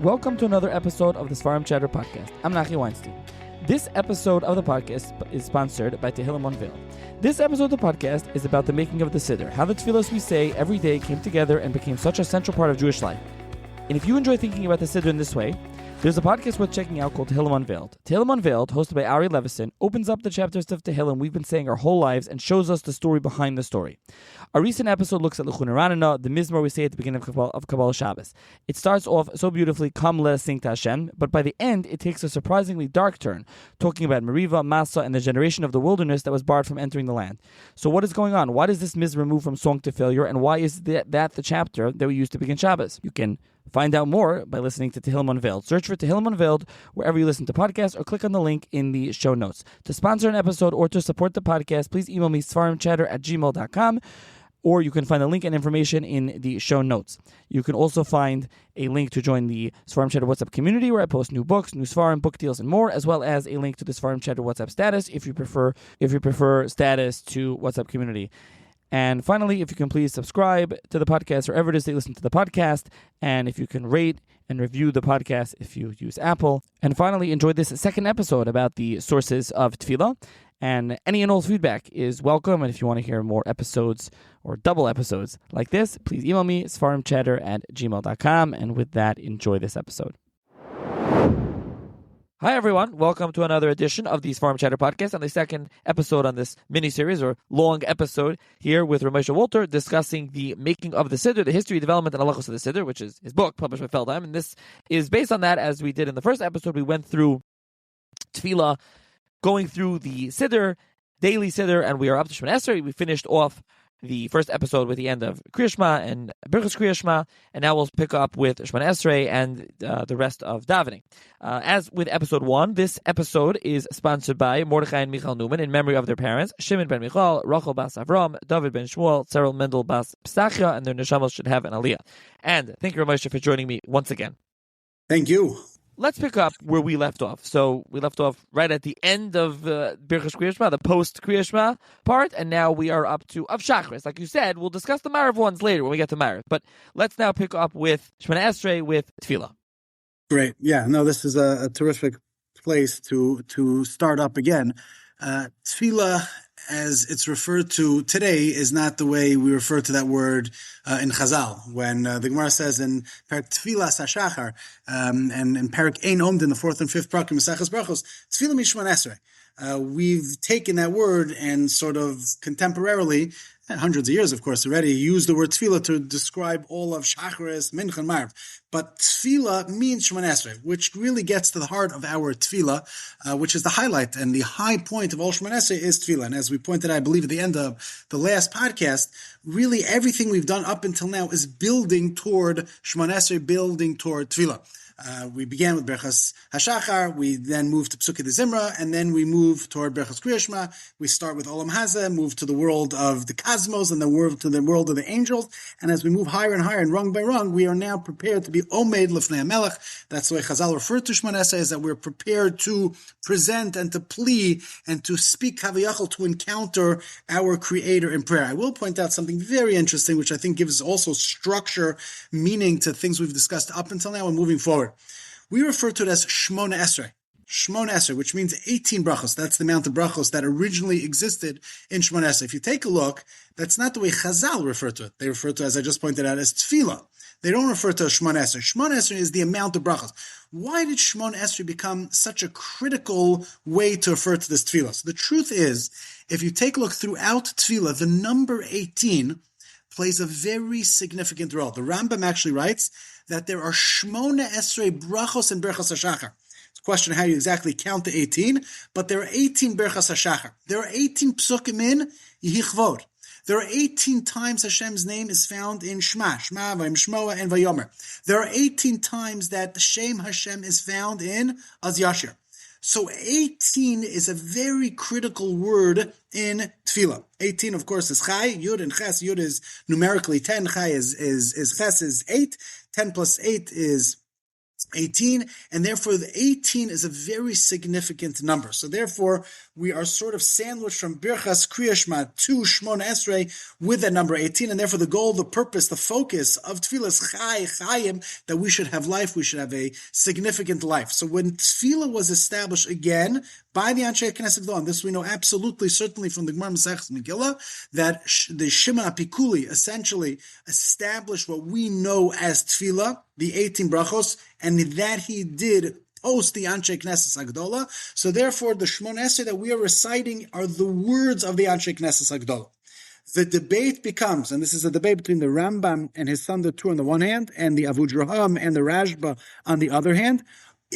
Welcome to another episode of the Sfarim Chatter podcast. I'm Nachi Weinstein. This episode of the podcast is sponsored by Tehillah Monveil. This episode of the podcast is about the making of the Siddur, how the tefillahs we say every day came together and became such a central part of Jewish life. And if you enjoy thinking about the Siddur in this way, there's a podcast worth checking out called Tehillah Unveiled. Tehillah Unveiled, hosted by Ari Levison, opens up the chapters of Tehillah we've been saying our whole lives and shows us the story behind the story. Our recent episode looks at L'chun Ranana, the Mizmor we say at the beginning of Kabbalah Shabbos. It starts off so beautifully, Kam le sing to Hashem, but by the end it takes a surprisingly dark turn, talking about Meriva, Masa, and the generation of the wilderness that was barred from entering the land. So what is going on? Why does this Mizmor move from song to failure, and why is that the chapter that we use to begin Shabbos? You can find out more by listening to Tehillah Unveiled. Search for Tehillah Unveiled wherever you listen to podcasts or click on the link in the show notes. To sponsor an episode or to support the podcast, please email me sfarimchatter@gmail.com, or you can find the link and information in the show notes. You can also find a link to join the Sfarim Chatter WhatsApp community where I post new books, new Sfarim, book deals, and more, as well as a link to the Sfarim Chatter WhatsApp status if you prefer status to WhatsApp community. And finally, if you can please subscribe to the podcast wherever it is that you listen to the podcast, and if you can rate and review the podcast if you use Apple. And finally, enjoy this second episode about the sources of Tefillah. And any and all feedback is welcome. And if you want to hear more episodes or double episodes like this, please email me, sfarimchatter@gmail.com. And with that, enjoy this episode. Hi everyone, welcome to another edition of the Sfarim Chatter podcast, and the second episode on this mini-series, or long episode, here with Rabbi Moshe Walter, discussing the making of the Siddur, the history, development, and halachos of the Siddur, which is his book, published by Feldheim, and this is based on that. As we did in the first episode, we went through Tefillah, going through the Siddur, daily Siddur, and we are up to Shemona Esrei. We finished off the first episode with the end of Kriya Shema and Birchas Kriya Shema, and now we'll pick up with Shemona Esrei and the rest of davening. As with episode 1, this episode is sponsored by Mordechai and Michal Newman in memory of their parents, Shimon ben Michal, Rachel bas Avram, David ben Shmuel, Cyril Mendel bas Psachia, and their neshamos should have an aliyah. And thank you, Rabbi Moshe, for joining me once again. Thank you. Let's pick up where we left off. So we left off right at the end of Birchas Kriya Shema, the post-Kriya Shema part, and now we are up to Av Shachris. Like you said, we'll discuss the Marav ones later when we get to Marav. But let's now pick up with Shemona Esrei, with Tefillah. Great. Yeah, no, this is a terrific place to start up again. Tefillah, as it's referred to today, is not the way we refer to that word in Chazal. When the Gemara says in Perek Tefillah Sashachar, and in Perek Ein Omd in the 4th and 5th Prakim Mesachas Brachos, Tefillah Mishmon Esrei. We've taken that word and sort of contemporarily, hundreds of years, of course, already, used the word tefillah to describe all of Shacharis, Mincha, and Marav. But tefillah means Shemona Esrei, which really gets to the heart of our tefillah, which is the highlight and the high point of all Shemona Esrei is tefillah. And as we pointed out, I believe, at the end of the last podcast, really everything we've done up until now is building toward Shemona Esrei, building toward tefillah. We began with Berchas HaShachar, we then moved to Psukei de Zimra, and then we move toward Berchas Kriya Shema. We start with Olam Hazeh, move to the world of the cosmos, and then to the world of the angels. And as we move higher and higher, and rung by rung, we are now prepared to be Omed Lefnei HaMelech. That's the way Chazal referred to Shemona Esrei, is that we're prepared to present and to plea and to speak Kaviyachal, to encounter our Creator in prayer. I will point out something very interesting, which I think gives also structure, meaning to things we've discussed up until now and moving forward. We refer to it as Shemona Esrei. Shemona Esrei, which means 18 brachos. That's the amount of brachos that originally existed in Shemona Esrei. If you take a look, that's not the way Chazal refer to it. They refer to, as I just pointed out, as Tefillah. They don't refer to Shemona Esrei. Shemona Esrei is the amount of brachos. Why did Shemona Esrei become such a critical way to refer to this Tefillah? So the truth is, if you take a look throughout Tefillah, the number 18 plays a very significant role. The Rambam actually writes that there are Shemona Esrei brachos and Berchas HaShachar. It's a question how you exactly count the 18, but there are 18 Berchas HaShachar. There are 18 psukim in Yichvod. There are 18 times Hashem's name is found in Shema, Vayim Shmoa, and Vayomer. There are 18 times that the Shem Hashem is found in Az Yashir. So 18 is a very critical word in Tefillah. 18, of course, is Chai, Yud, and Ches. Yud is numerically 10, Chai is Ches is 8, 10 plus 8 is 18, and therefore the 18 is a very significant number. So therefore, we are sort of sandwiched from Birchas Kriya Shema to Shmon Esrei with that number 18, and therefore the goal, the purpose, the focus of Tefillah is Chayim, that we should have life, we should have a significant life. So when Tefillah was established again by the Anshe Knesset Gdolah, and this we know absolutely, certainly from the Gemara Maseches Megillah, that the Shimon Apikuli essentially established what we know as Tefillah, the 18 brachos, and that he did post the Anshe Knesset Gdolah. So therefore, the Shmon Esrei that we are reciting are the words of the Anshe Knesset Gdolah. The debate becomes, and this is a debate between the Rambam and his son the Tur on the one hand, and the Avudraham and the Rashba on the other hand,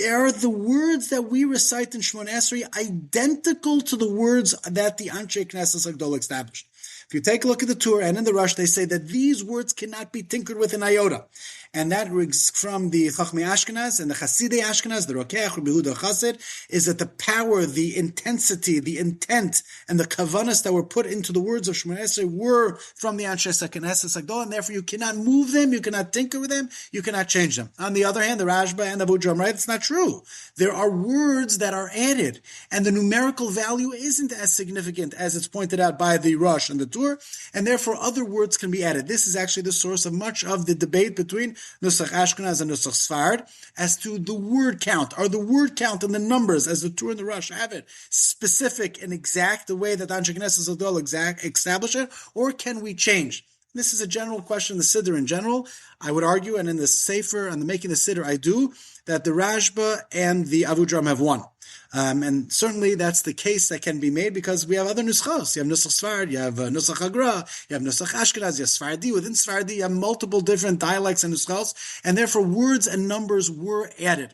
are the words that we recite in Shmon Esrei identical to the words that the Anshe Knesset Gdolah established? If you take a look at the Tur and in the Rush, they say that these words cannot be tinkered with in iota. And that is from the Chachmei Ashkenaz and the Chasidei Ashkenaz, the Rokeach, Rabbi Yehuda Chassid, is that the power, the intensity, the intent, and the kavanas that were put into the words of Shemona Esrei were from the Anshe Knesset Gdolah, and therefore you cannot move them, you cannot tinker with them, you cannot change them. On the other hand, the Rashba and the Avudraham, right? It's not true. There are words that are added, and the numerical value isn't as significant as it's pointed out by the Rush and the Tur, and therefore other words can be added. This is actually the source of much of the debate between Nusach Ashkenaz and Nusach Sfard as to the word count. Are the word count and the numbers, as the Tur and the Rush have it, specific and exact the way that Anshe Knesset Gdolah establish it, or can we change? This is a general question, the Siddur in general. I would argue, and in the Sefer, and the Making the Siddur, I do, that the Rashba and the Avudraham have won. And certainly that's the case that can be made because we have other nuschos. You have Nusach Sfard, you have Nusach Agra, you have Nusach Ashkenaz, you have Sfardi. Within Sfardi, you have multiple different dialects and nuschos, and therefore words and numbers were added.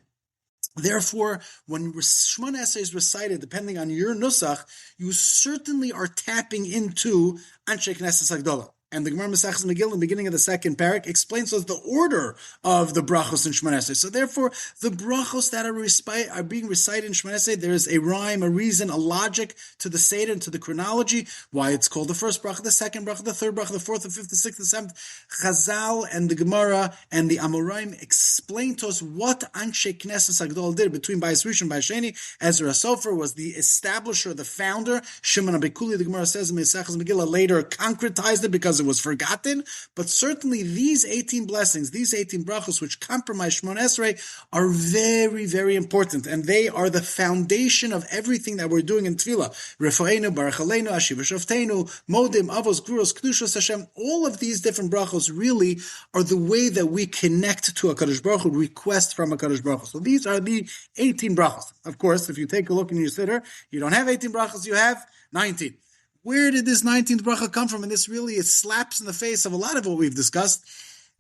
Therefore, when Shmon Esrei is recited, depending on your nusach, you certainly are tapping into Anshe Knesset Gdolah. And the Gemara Maseches Megillah, in the beginning of the second parak, explains to us the order of the brachos in Shemona Esrei. So therefore, the brachos that are being recited in Shemona Esrei, there is a rhyme, a reason, a logic to the Seder and to the chronology, why it's called the first bracha, the second bracha, the third bracha, the fourth, the fifth, the sixth, the seventh. Chazal and the Gemara and the Amoraim explain to us what Anshe Knesset Gdolah did between Bayis Rishon and Bayis Sheni. Ezra Sofer was the establisher, the founder. Shimon Abikuli, the Gemara says in Maseches Megillah, later concretized it because it was forgotten, but certainly these 18 blessings, these 18 brachos, which compromise Shmon Esrei, are very, very important, and they are the foundation of everything that we're doing in Tefillah. Reforeinu, Baruch Aleinu, Ashiv Shofteinu, Modim, Avos, Guros, Kedushos Hashem. All of these different brachos really are the way that we connect to HaKadosh Baruch Hu, request from HaKadosh Baruch Hu. So these are the 18 brachos. Of course, if you take a look in your Siddur, you don't have 18 brachos, you have 19. Where did this 19th bracha come from? And this really, it slaps in the face of a lot of what we've discussed.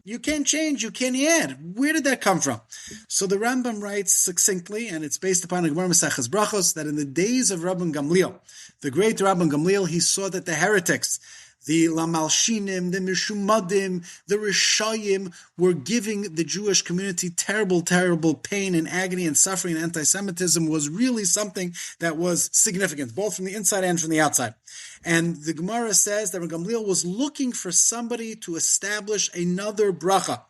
You can't change, you can't add. Where did that come from? So the Rambam writes succinctly, and it's based upon the Gemara Maseches Brachos, that in the days of Rabbi Gamliel, the great Rabbi Gamliel, he saw that the heretics, the Lamalshinim, the Mishumadim, the Rishayim were giving the Jewish community terrible, terrible pain and agony and suffering, and anti-Semitism was really something that was significant, both from the inside and from the outside. And the Gemara says that Gamliel was looking for somebody to establish another bracha.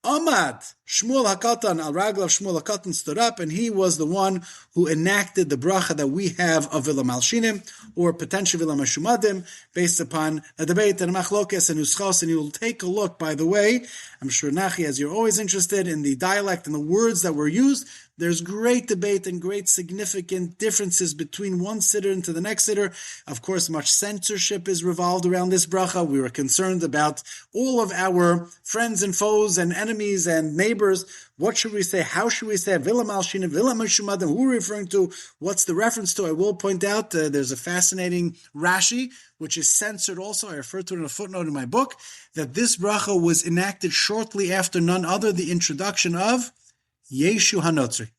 Amad Shmuel HaKatan, al Raglav Shmuel HaKatan stood up, and he was the one who enacted the bracha that we have of Vila Malshinim, or potentially Vila Mashumadim, based upon a debate and a machlokes and uschos. And you will take a look, by the way, I'm sure Nachi, as you're always interested in the dialect and the words that were used, there's great debate and great significant differences between one siddur into the next siddur. Of course, much censorship is revolved around this bracha. We were concerned about all of our friends and foes and enemies and neighbors. What should we say? How should we say? Vila Malshinim, Vila Mashumadim, who are we referring to? What's the reference to? I will point out there's a fascinating Rashi, which is censored also. I refer to it in a footnote in my book, that this bracha was enacted shortly after none other the introduction of Yeshu HaNotzri.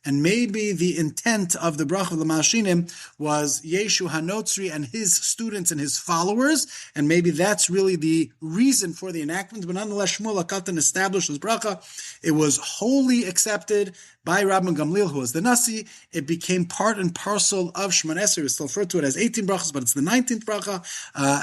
And maybe the intent of the bracha of the Malshinim was Yeshu HaNotzri and his students and his followers, and maybe that's really the reason for the enactment. But nonetheless, Shmuel HaKatan established this bracha. It was wholly accepted by Rabbi Gamliel, who was the Nasi, it became part and parcel of Shemon Esrei. We still refer to it as 18 brachas, but it's the 19th bracha.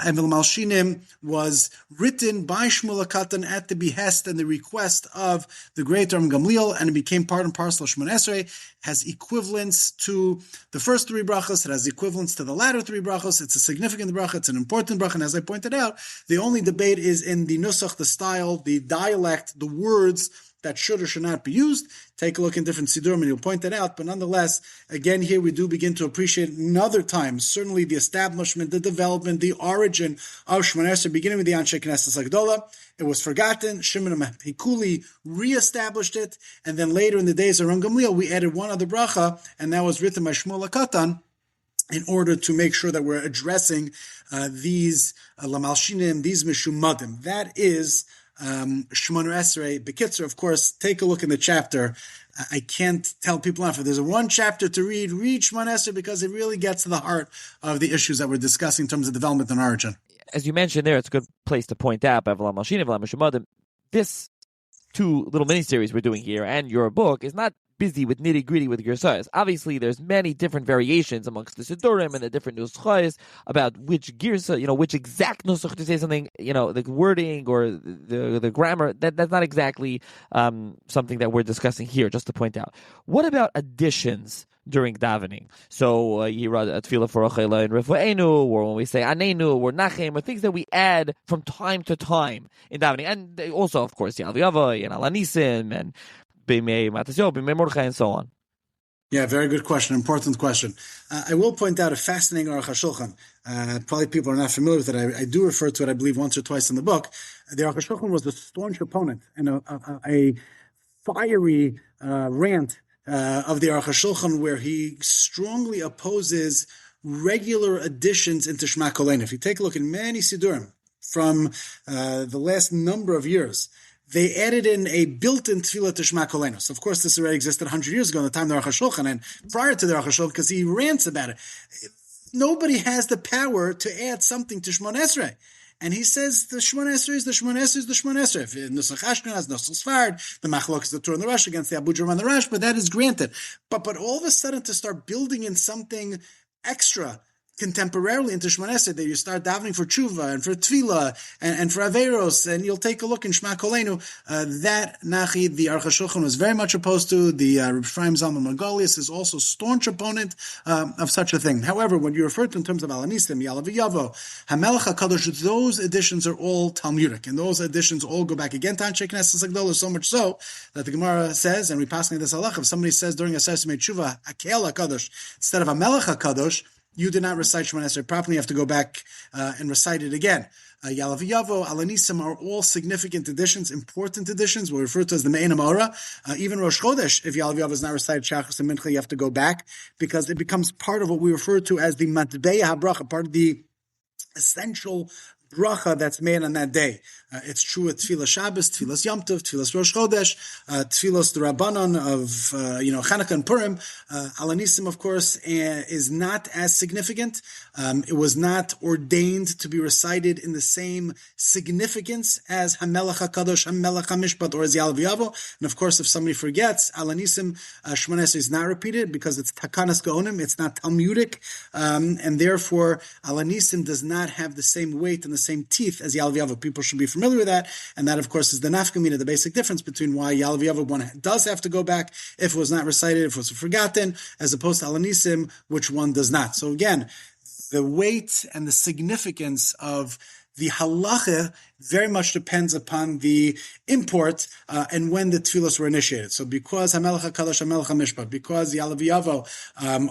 And Malshinim was written by Shmuel HaKatan at the behest and the request of the great Rabbi Gamliel, and it became part and parcel of Shemon Esrei. Has equivalence to the first three brachas. It has equivalence to the latter three brachas. It's a significant bracha. It's an important bracha. And as I pointed out, the only debate is in the nusach, the style, the dialect, the words that should or should not be used. Take a look in different Siddur and you'll point that out. But nonetheless, again, here we do begin to appreciate another time, certainly the establishment, the development, the origin of Shemon Esrei, beginning with the Anshe Knesset Agdola. It was forgotten. Shimon Hikuli reestablished it. And then later in the days of Ron Gamliel, we added one other bracha, and that was written by Shmuel HaKatan, in order to make sure that we're addressing these Lamalshinim, these Mishumadim. That is Shemon Esrei. Bekitzer, of course, take a look in the chapter. I can't tell people enough. If there's one chapter to read Shemon Esrei, because it really gets to the heart of the issues that we're discussing in terms of development and origin. As you mentioned there, it's a good place to point out, this two little mini-series we're doing here and your book is not busy with nitty-gritty with Gersayas. Obviously, there's many different variations amongst the Siddurim and the different Nuschayas about which Girsa, which exact Nusach to say something, the wording or the grammar. That's not exactly something that we're discussing here, just to point out. What about additions during davening? So, Tefillah for Achela and Refuenu, or when we say Anenu or Nachem, or things that we add from time to time in davening. And also, of course, Yalviava and Alanisim and Bimei Matasyo, Bimei Mordechai, and so on. Yeah, very good question. Important question. I will point out a fascinating Aruch HaShulchan. Probably people are not familiar with it. I do refer to it, I believe, once or twice in the book. The Aruch HaShulchan was a staunch opponent and a fiery rant of the Aruch HaShulchan, where he strongly opposes regular additions into Shema Kolein. If you take a look at many Siddurim from the last number of years, they added in a built-in tefillah to Shema Koleinu. So, of course, this already existed 100 years ago in the time of the Aruch HaShulchan, and prior to the Aruch HaShulchan, because he rants about it. Nobody has the power to add something to Shemon Esrei. And he says the Shemon Esrei is the Shemon Esrei is the Shemon Esrei. If Nusach Ashkenaz, Nusach Sfard, the Machlok is the Torah and the Rush against the Abu Jam and the Rush, but that is granted. But all of a sudden to start building in something extra contemporarily into Shemon Esrei, that you start davening for tshuva and for tefillah and for averos, and you'll take a look in Shema Koleinu. That Nachi, the Aruch HaShulchan, was very much opposed to. The Rabbi Ephraim Zalman Margolius is also staunch opponent of such a thing. However, when you refer to in terms of Alanisim, Yalav Yavo, Hamelech HaKadosh, those additions are all Talmudic, and those additions all go back again to Anshe Knesset Agdola, so much so that the Gemara says, and we pass in this halach, if somebody says during a Sesame Tshuva, Hakel HaKadosh, instead of Hamelech HaKadosh, you did not recite Shemon Esrei properly. You have to go back and recite it again. Yalav Yavo, Alanisim are all significant additions, important additions. We'll refer to as the Me'en Amora. Even Rosh Chodesh, if Yalav Yavo is not recited Shachos and Mincha, you have to go back because it becomes part of what we refer to as the Matbeya HaBracha, part of the essential bracha that's made on that day. It's true at Tefillah Shabbos, Tefillah Yom Tov, Tefillah Rosh Chodesh, Tefillah the Rabbanon of Chanukah and Purim. Alanisim, of course, is not as significant. It was not ordained to be recited in the same significance as Hamelech HaKadosh, Hamelech HaMishpat, or as Yalav Yavo. And of course, if somebody forgets, Alanisim, Shemon Esrei is not repeated because it's Takanas Gaonim, it's not Talmudic, and therefore Alanisim does not have the same weight and the same teeth as Yalav Yavo. People should be familiar with that, and that, of course, is the nafkamina, the basic difference between why Yalav Yavo one does have to go back if it was not recited, if it was forgotten, as opposed to Alanisim, which one does not. So again, the weight and the significance of the halacha very much depends upon the import and when the tefillos were initiated. So because Hamelech HaKadosh, Hamelech HaMishpat, because Yalav Yavo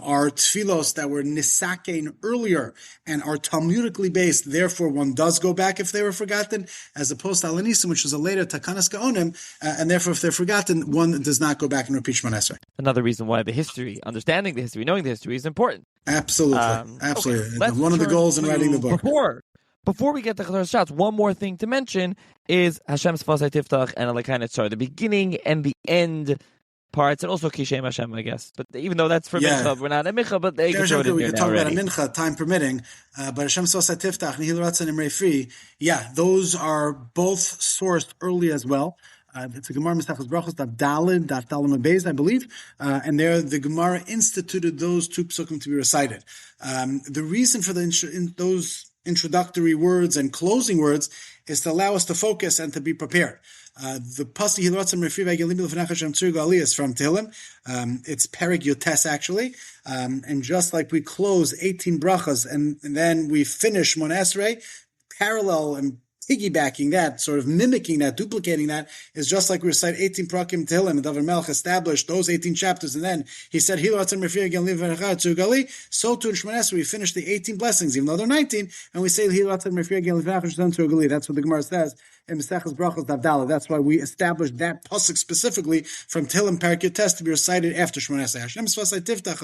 are tefillos that were nisakein earlier and are Talmudically based, therefore one does go back if they were forgotten, as opposed to Alanisim, which is a later Takanas Gaonim, and therefore if they're forgotten, one does not go back and repeat Shemon Esrei. Another reason why the history, understanding the history, knowing the history is important. Absolutely. Absolutely. Okay, one of the goals in writing the book. Before we get to Chazar Shots, one more thing to mention is Hashem's Fasai Tiftach and Alekai Netzar, the beginning and the end parts, and also Kishem Hashem, I guess. But even though that's for Mincha, we're not at Mincha, but they can throw it in we there can now talk already. about a Mincha, time permitting. But Hashem's Fasai Tiftach, Nihil Ratzon Imrei Free, those are both sourced early as well. It's a Gemara Mesachos Brachos Daf Daled Beis, I believe, and there the Gemara instituted those two psukim to be recited. The reason for those introductory words and closing words is to allow us to focus and to be prepared. The pasuk Hilotzim Refi V'Gelim L'Fnei Hashem Tzur Gali is from Tehillim. It's Perek Yotes actually, and just like we close 18 brachas and then we finish Mon Esrei, parallel and piggybacking that, sort of mimicking that, duplicating that, is just like we recite 18 Prakim Tehillim, and David Melch established those 18 chapters, and then he said, so too in Shemon Esrei, we finish the 18 blessings, even though they're 19, and we say, that's what the Gemara says in Mesechus Brachos Daf Daled. That's why we established that pasuk specifically from Tehillim Perek Yotes to be recited after Shemon Esrei. Hashem Sfasai Tiftach,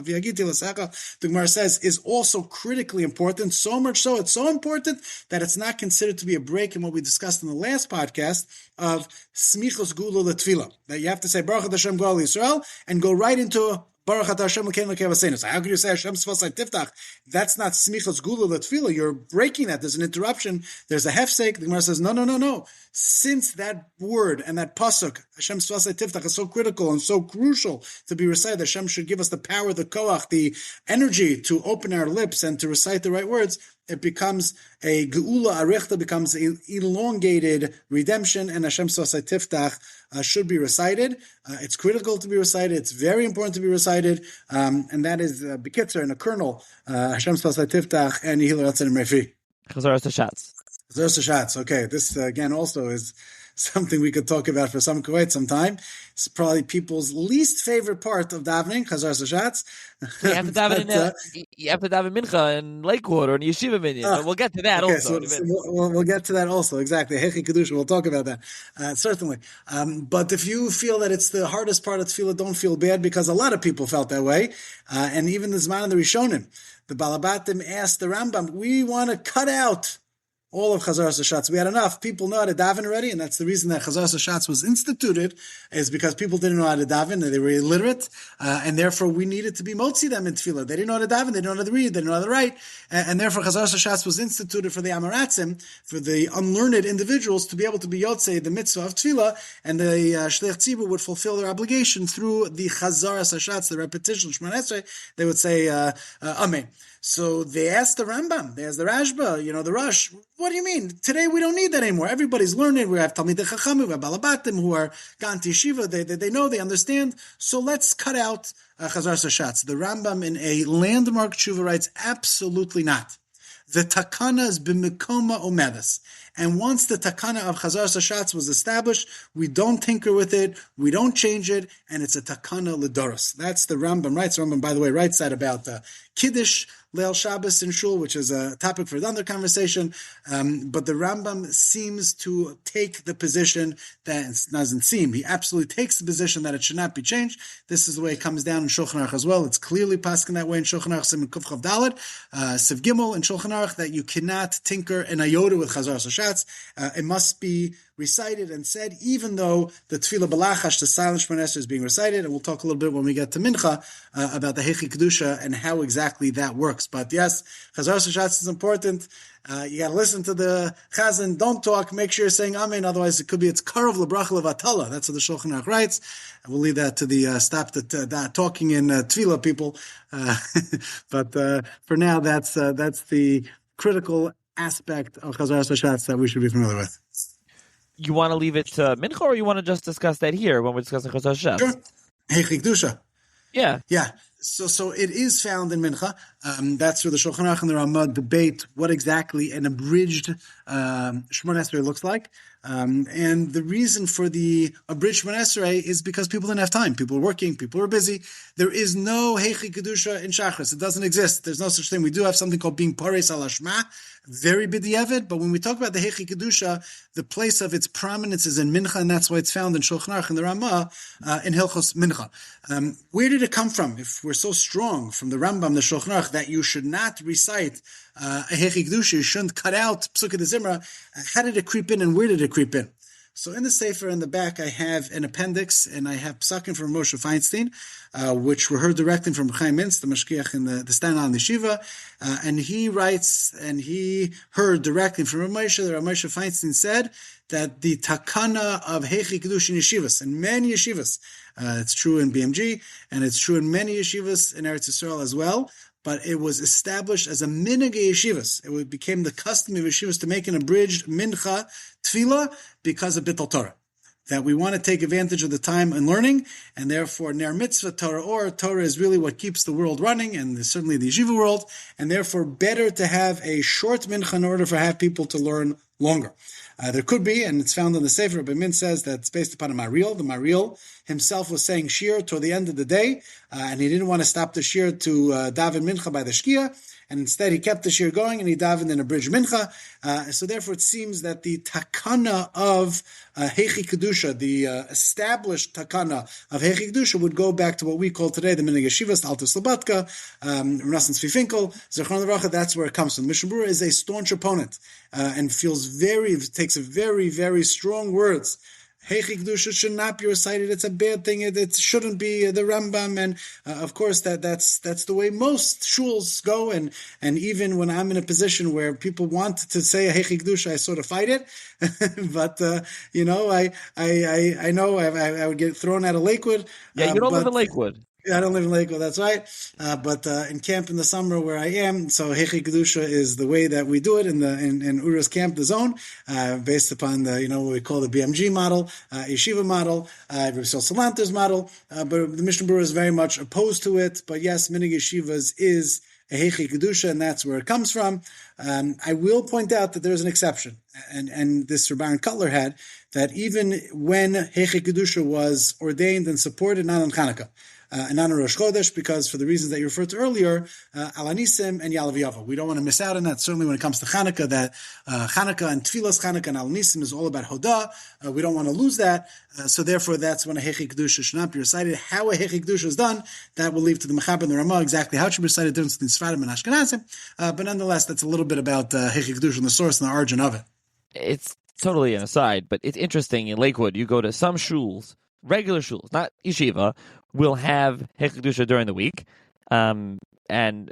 the Gemara says, is also critically important, so much so, it's so important that it's not considered to be a break in what we discussed in the last podcast of Smichos Gula L'Tefillah, that you have to say Baruch Hashem Gal Yisrael and go right into Baruch Hashem L'Kein L'Kei V'Seinu. So how can you say Hashem Sfasai Tiftach? That's not Smichos Gula L'Tefillah. You're breaking that. There's an interruption. There's a hefsek. The Gemara says, no. Since that word and that pasuk, Hashem Sfasai Tiftach, is so critical and so crucial to be recited, Hashem should give us the power, the koach, the energy to open our lips and to recite the right words. It becomes a geula arichta, becomes an elongated redemption, and Hashem Sfasai Tiftach should be recited. It's critical to be recited. It's very important to be recited, and that is Bekitzer and a kernel. Hashem Sfasai Tiftach and Yehil Ratzon Refi. Chazaras Hashatz. Chazaras Hashatz. Okay, this again also is something we could talk about for quite some time. It's probably people's least favorite part of davening, Chazaras Hashatz. You have to daven mincha in Lakewood or in Yeshiva Minyan. But we'll get to that also. So we'll get to that also, exactly. Hechi Kedusha, we'll talk about that, certainly. But if you feel that it's the hardest part of Tefillah, don't feel bad, because a lot of people felt that way. And even the Zman of the Rishonim, the Balabatim asked the Rambam, we want to cut out all of Chazaras Hashatz. We had enough. People know how to daven already, and that's the reason that Chazaras Hashatz was instituted, is because people didn't know how to daven, they were illiterate, and therefore we needed to be motzi them in tefillah. They didn't know how to daven, they didn't know how to read, they didn't know how to write, and therefore Chazaras Hashatz was instituted for the Amaratzim, for the unlearned individuals, to be able to be yotzei the mitzvah of tefillah, and the Shlech Tzibur would fulfill their obligation through the Chazaras Hashatz, the repetition, Shemon Esrei. They would say, Amen. So they asked the Rambam, they asked the Rashba, the Rosh, what do you mean? Today we don't need that anymore. Everybody's learning. We have Talmidei Chachamim, we have Balabatim who are gone to Yeshiva. They know, they understand. So let's cut out Chazaras Hashatz. The Rambam in a landmark tshuva writes, absolutely not. The takana is b'mikoma omedas. And once the takana of Chazaras Hashatz was established, we don't tinker with it, we don't change it, and it's a takana l'doros. That's the Rambam writes. The Rambam, by the way, writes that about Kiddush, Leil Shabbos in Shul, which is a topic for another conversation. But the Rambam seems to take the position that, it doesn't seem, he absolutely takes the position that it should not be changed. This is the way it comes down in Shulchan Aruch as well. It's clearly paskin that way in Shulchan Aruch, Siman Kuf Chav Daled, Siv Gimel in Shulchan Aruch, that you cannot tinker an iota with Chazaras Hashatz. It must be recited and said, even though the Tefillah Balachash, the silent Shemon Esrei, is being recited, and we'll talk a little bit when we get to Mincha about the Hechi Kedusha and how exactly that works. But yes, Chazaras Hashatz is important. You got to listen to the Chazan. Don't talk. Make sure you're saying Amen. Otherwise, it's Karav L'Bracha L'Vatala. That's what the Shulchan Aruch writes. And we'll leave that to the stop the talking in Tefillah people. But for now, that's the critical aspect of Chazaras Hashatz that we should be familiar with. You want to leave it to Mincha, or you want to just discuss that here when we're discussing Chazaras Hashatz? Sure. Hechi Kedusha. Yeah. So it is found in Mincha. That's where the Shulchan Aruch and the Ramah debate what exactly an abridged Shemon Esrei looks like. And the reason for the abridged Shemon Esrei is because people didn't have time. People were working. People were busy. There is no Hechi Kedusha in Shachris. It doesn't exist. There's no such thing. We do have something called being Pares al Hashma, very b'diavad. But when we talk about the Hechi Kedusha, the place of its prominence is in Mincha, and that's why it's found in Shulchan Aruch and the Ramah in Hilchos Mincha. Where did it come from? If we're so strong from the Rambam, the Shulchan Aruch, that you should not recite a Hechi Kedusha, you shouldn't cut out Psukei de Zimra, how did it creep in and where did it creep in? So in the Sefer in the back, I have an appendix, and I have Psakim from Moshe Feinstein, which were heard directly from Chaim Mintz, the Mashgiach in the Stana and the Shiva, and he writes, and he heard directly from Moshe that Moshe Feinstein said that the takana of Heichi Kedushin yeshivas, and many yeshivas, it's true in BMG, and it's true in many yeshivas in Eretz Yisrael as well, but it was established as a minhag yeshivas. It became the custom of yeshivas to make an abridged mincha tefillah because of Bittul Torah. That we want to take advantage of the time in learning, and therefore ner mitzvah Torah, or Torah is really what keeps the world running, and certainly the yeshiva world, and therefore better to have a short mincha in order for have people to learn longer. There could be, and it's found in the Sefer, Rabbi Min says that it's based upon a Maril. The Maril himself was saying shir toward the end of the day, and he didn't want to stop the shir to daven mincha by the shkia, and instead he kept the shir going, and he davened in a bridge mincha. So therefore it seems that the takana of Heichi Kedusha, the established takana of Heichi Kedusha, would go back to what we call today the Minhag Yeshivas, the Altus Labatka, Rasen Tzvi Finkel, Zechron Levracha. That's where it comes from. Mishnah Berurah is a staunch opponent and takes a very, very strong words. Heichi Kedusha should not be recited. It's a bad thing. It shouldn't be the Rambam, and of course that's the way most shuls go. And even when I'm in a position where people want to say Heichi Kedusha, I sort of fight it. But I know I would get thrown out of Lakewood. Yeah, you don't live in Lakewood. I don't live in Lakewood, that's right. But in camp in the summer where I am, so Heichi Kedusha is the way that we do it in Ura's camp, the zone, based upon the, what we call the BMG model, Yeshiva model, Rabbi Salanter's model. But the Mishnah Berurah is very much opposed to it. But yes, Minhag Yeshivas is a Heichi Kedusha, and that's where it comes from. I will point out that there's an exception, and this Rabbi Cutler had, that even when Heichi Kedusha was ordained and supported, not on Chanukah, and not on Rosh Chodesh, because for the reasons that you referred to earlier, Alanisim and Yalav Yavo. We don't want to miss out on that. Certainly when it comes to Chanukah, that Chanukah and Tefillas Chanukah and Alanisim is all about Hodah. We don't want to lose that. So therefore, that's when a Heichi Kedusha should not be recited. How a Heichi Kedusha is done, that will leave to the Mechaber and the Ramah exactly how it should be recited, difference between Sfarim and Ashkenazim. But nonetheless, that's a little bit about Heichi Kedusha and the source and the origin of it. It's totally an aside, but it's interesting. In Lakewood, you go to some shuls, regular shuls, not yeshiva, will have Heichi Kedusha during the week, and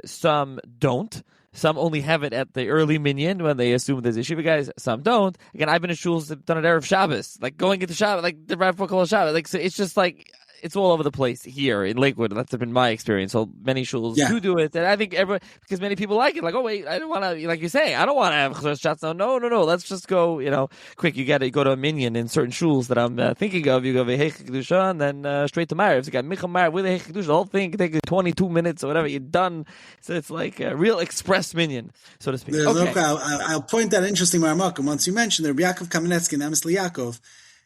some don't. Some only have it at the early minyan when they assume there's yeshiva guys. Some don't. Again, I've been in shuls that done it Erev Shabbos, like going into Shabbos, like the right before Kol Shabbos. Like, so it's just like, it's all over the place here in Lakewood. That's been my experience. So many shuls do it, and I think because many people like it. Like, oh wait, I don't want to, like you say, I don't want to have chazar shots. No. Let's just go, quick. You got to go to a minyan in certain shuls that I'm thinking of. You go Heichi Kedusha and then straight to Ma'ariv. So you got Michal Ma'ariv with Heichi Kedusha. The whole thing can take 22 minutes or whatever. You're done. So it's like a real express minyan, so to speak. I'll point that interesting Maramakim. Once you mentioned there, Yaakov Kamenetsky and Amos Yaakov,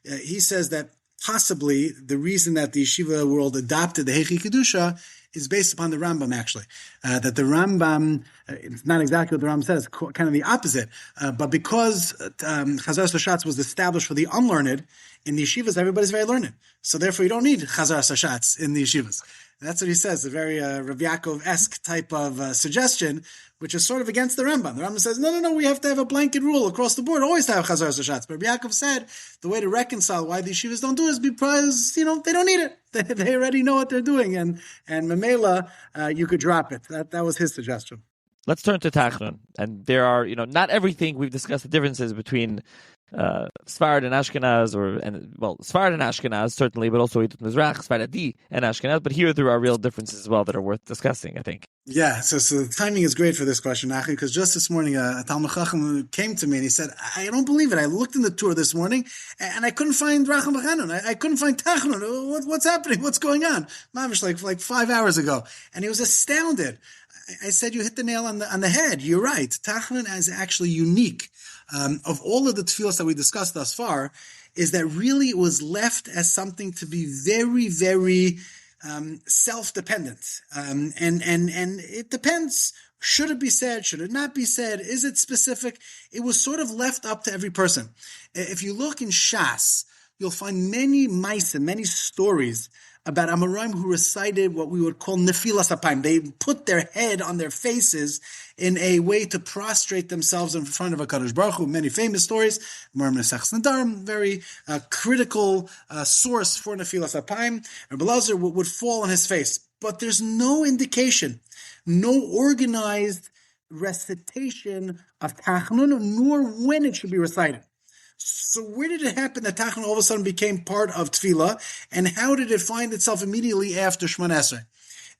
he says that possibly the reason that the yeshiva world adopted the Heichi Kedusha is based upon the Rambam, actually. That the Rambam, it's not exactly what the Rambam says, kind of the opposite. But because Chazar Sashatz was established for the unlearned, in the yeshivas, everybody's very learned. So therefore, you don't need Chazar Sashatz in the yeshivas. That's what he says, a very Rabbi Yaakov-esque type of suggestion, which is sort of against the Rambam. The Rambam says, no, we have to have a blanket rule across the board, always have Chazar Sashatz. But Rabbi Yaakov said, the way to reconcile why the yeshivas don't do it is because, they don't need it. They already know what they're doing, and Mamela, you could drop it. That was his suggestion. Let's turn to Tachnun. And there are, not everything we've discussed the differences between Sfarad and Ashkenaz, Sfarad and Ashkenaz certainly, but also Yidut Mizrach, Sfaradi and Ashkenaz. But here there are real differences as well that are worth discussing, I think. Yeah, so the timing is great for this question, Achi, because just this morning a Talmud Chacham came to me and he said, I don't believe it. I looked in the Torah this morning and I couldn't find Racham B'Chanun. I couldn't find Tachnun. What's happening? What's going on? Mamish, like 5 hours ago. And he was astounded. I said, you hit the nail on the head. You're right. Tachnun is actually unique. Of all of the tefillos that we discussed thus far, is that really it was left as something to be very, very self-dependent. And it depends. Should it be said? Should it not be said? Is it specific? It was sort of left up to every person. If you look in Shas, you'll find many ma'asim, many stories about Amoraim who recited what we would call Nefilas Apayim. They put their head on their faces in a way to prostrate themselves in front of HaKadosh Baruch Hu. Many famous stories. Very critical source for Nefilas Apayim. Rabbi Lazar would fall on his face. But there's no indication, no organized recitation of Tachnun, nor when it should be recited. So where did it happen that Tachnun all of a sudden became part of Tefillah, and how did it find itself immediately after Shemona Esrei?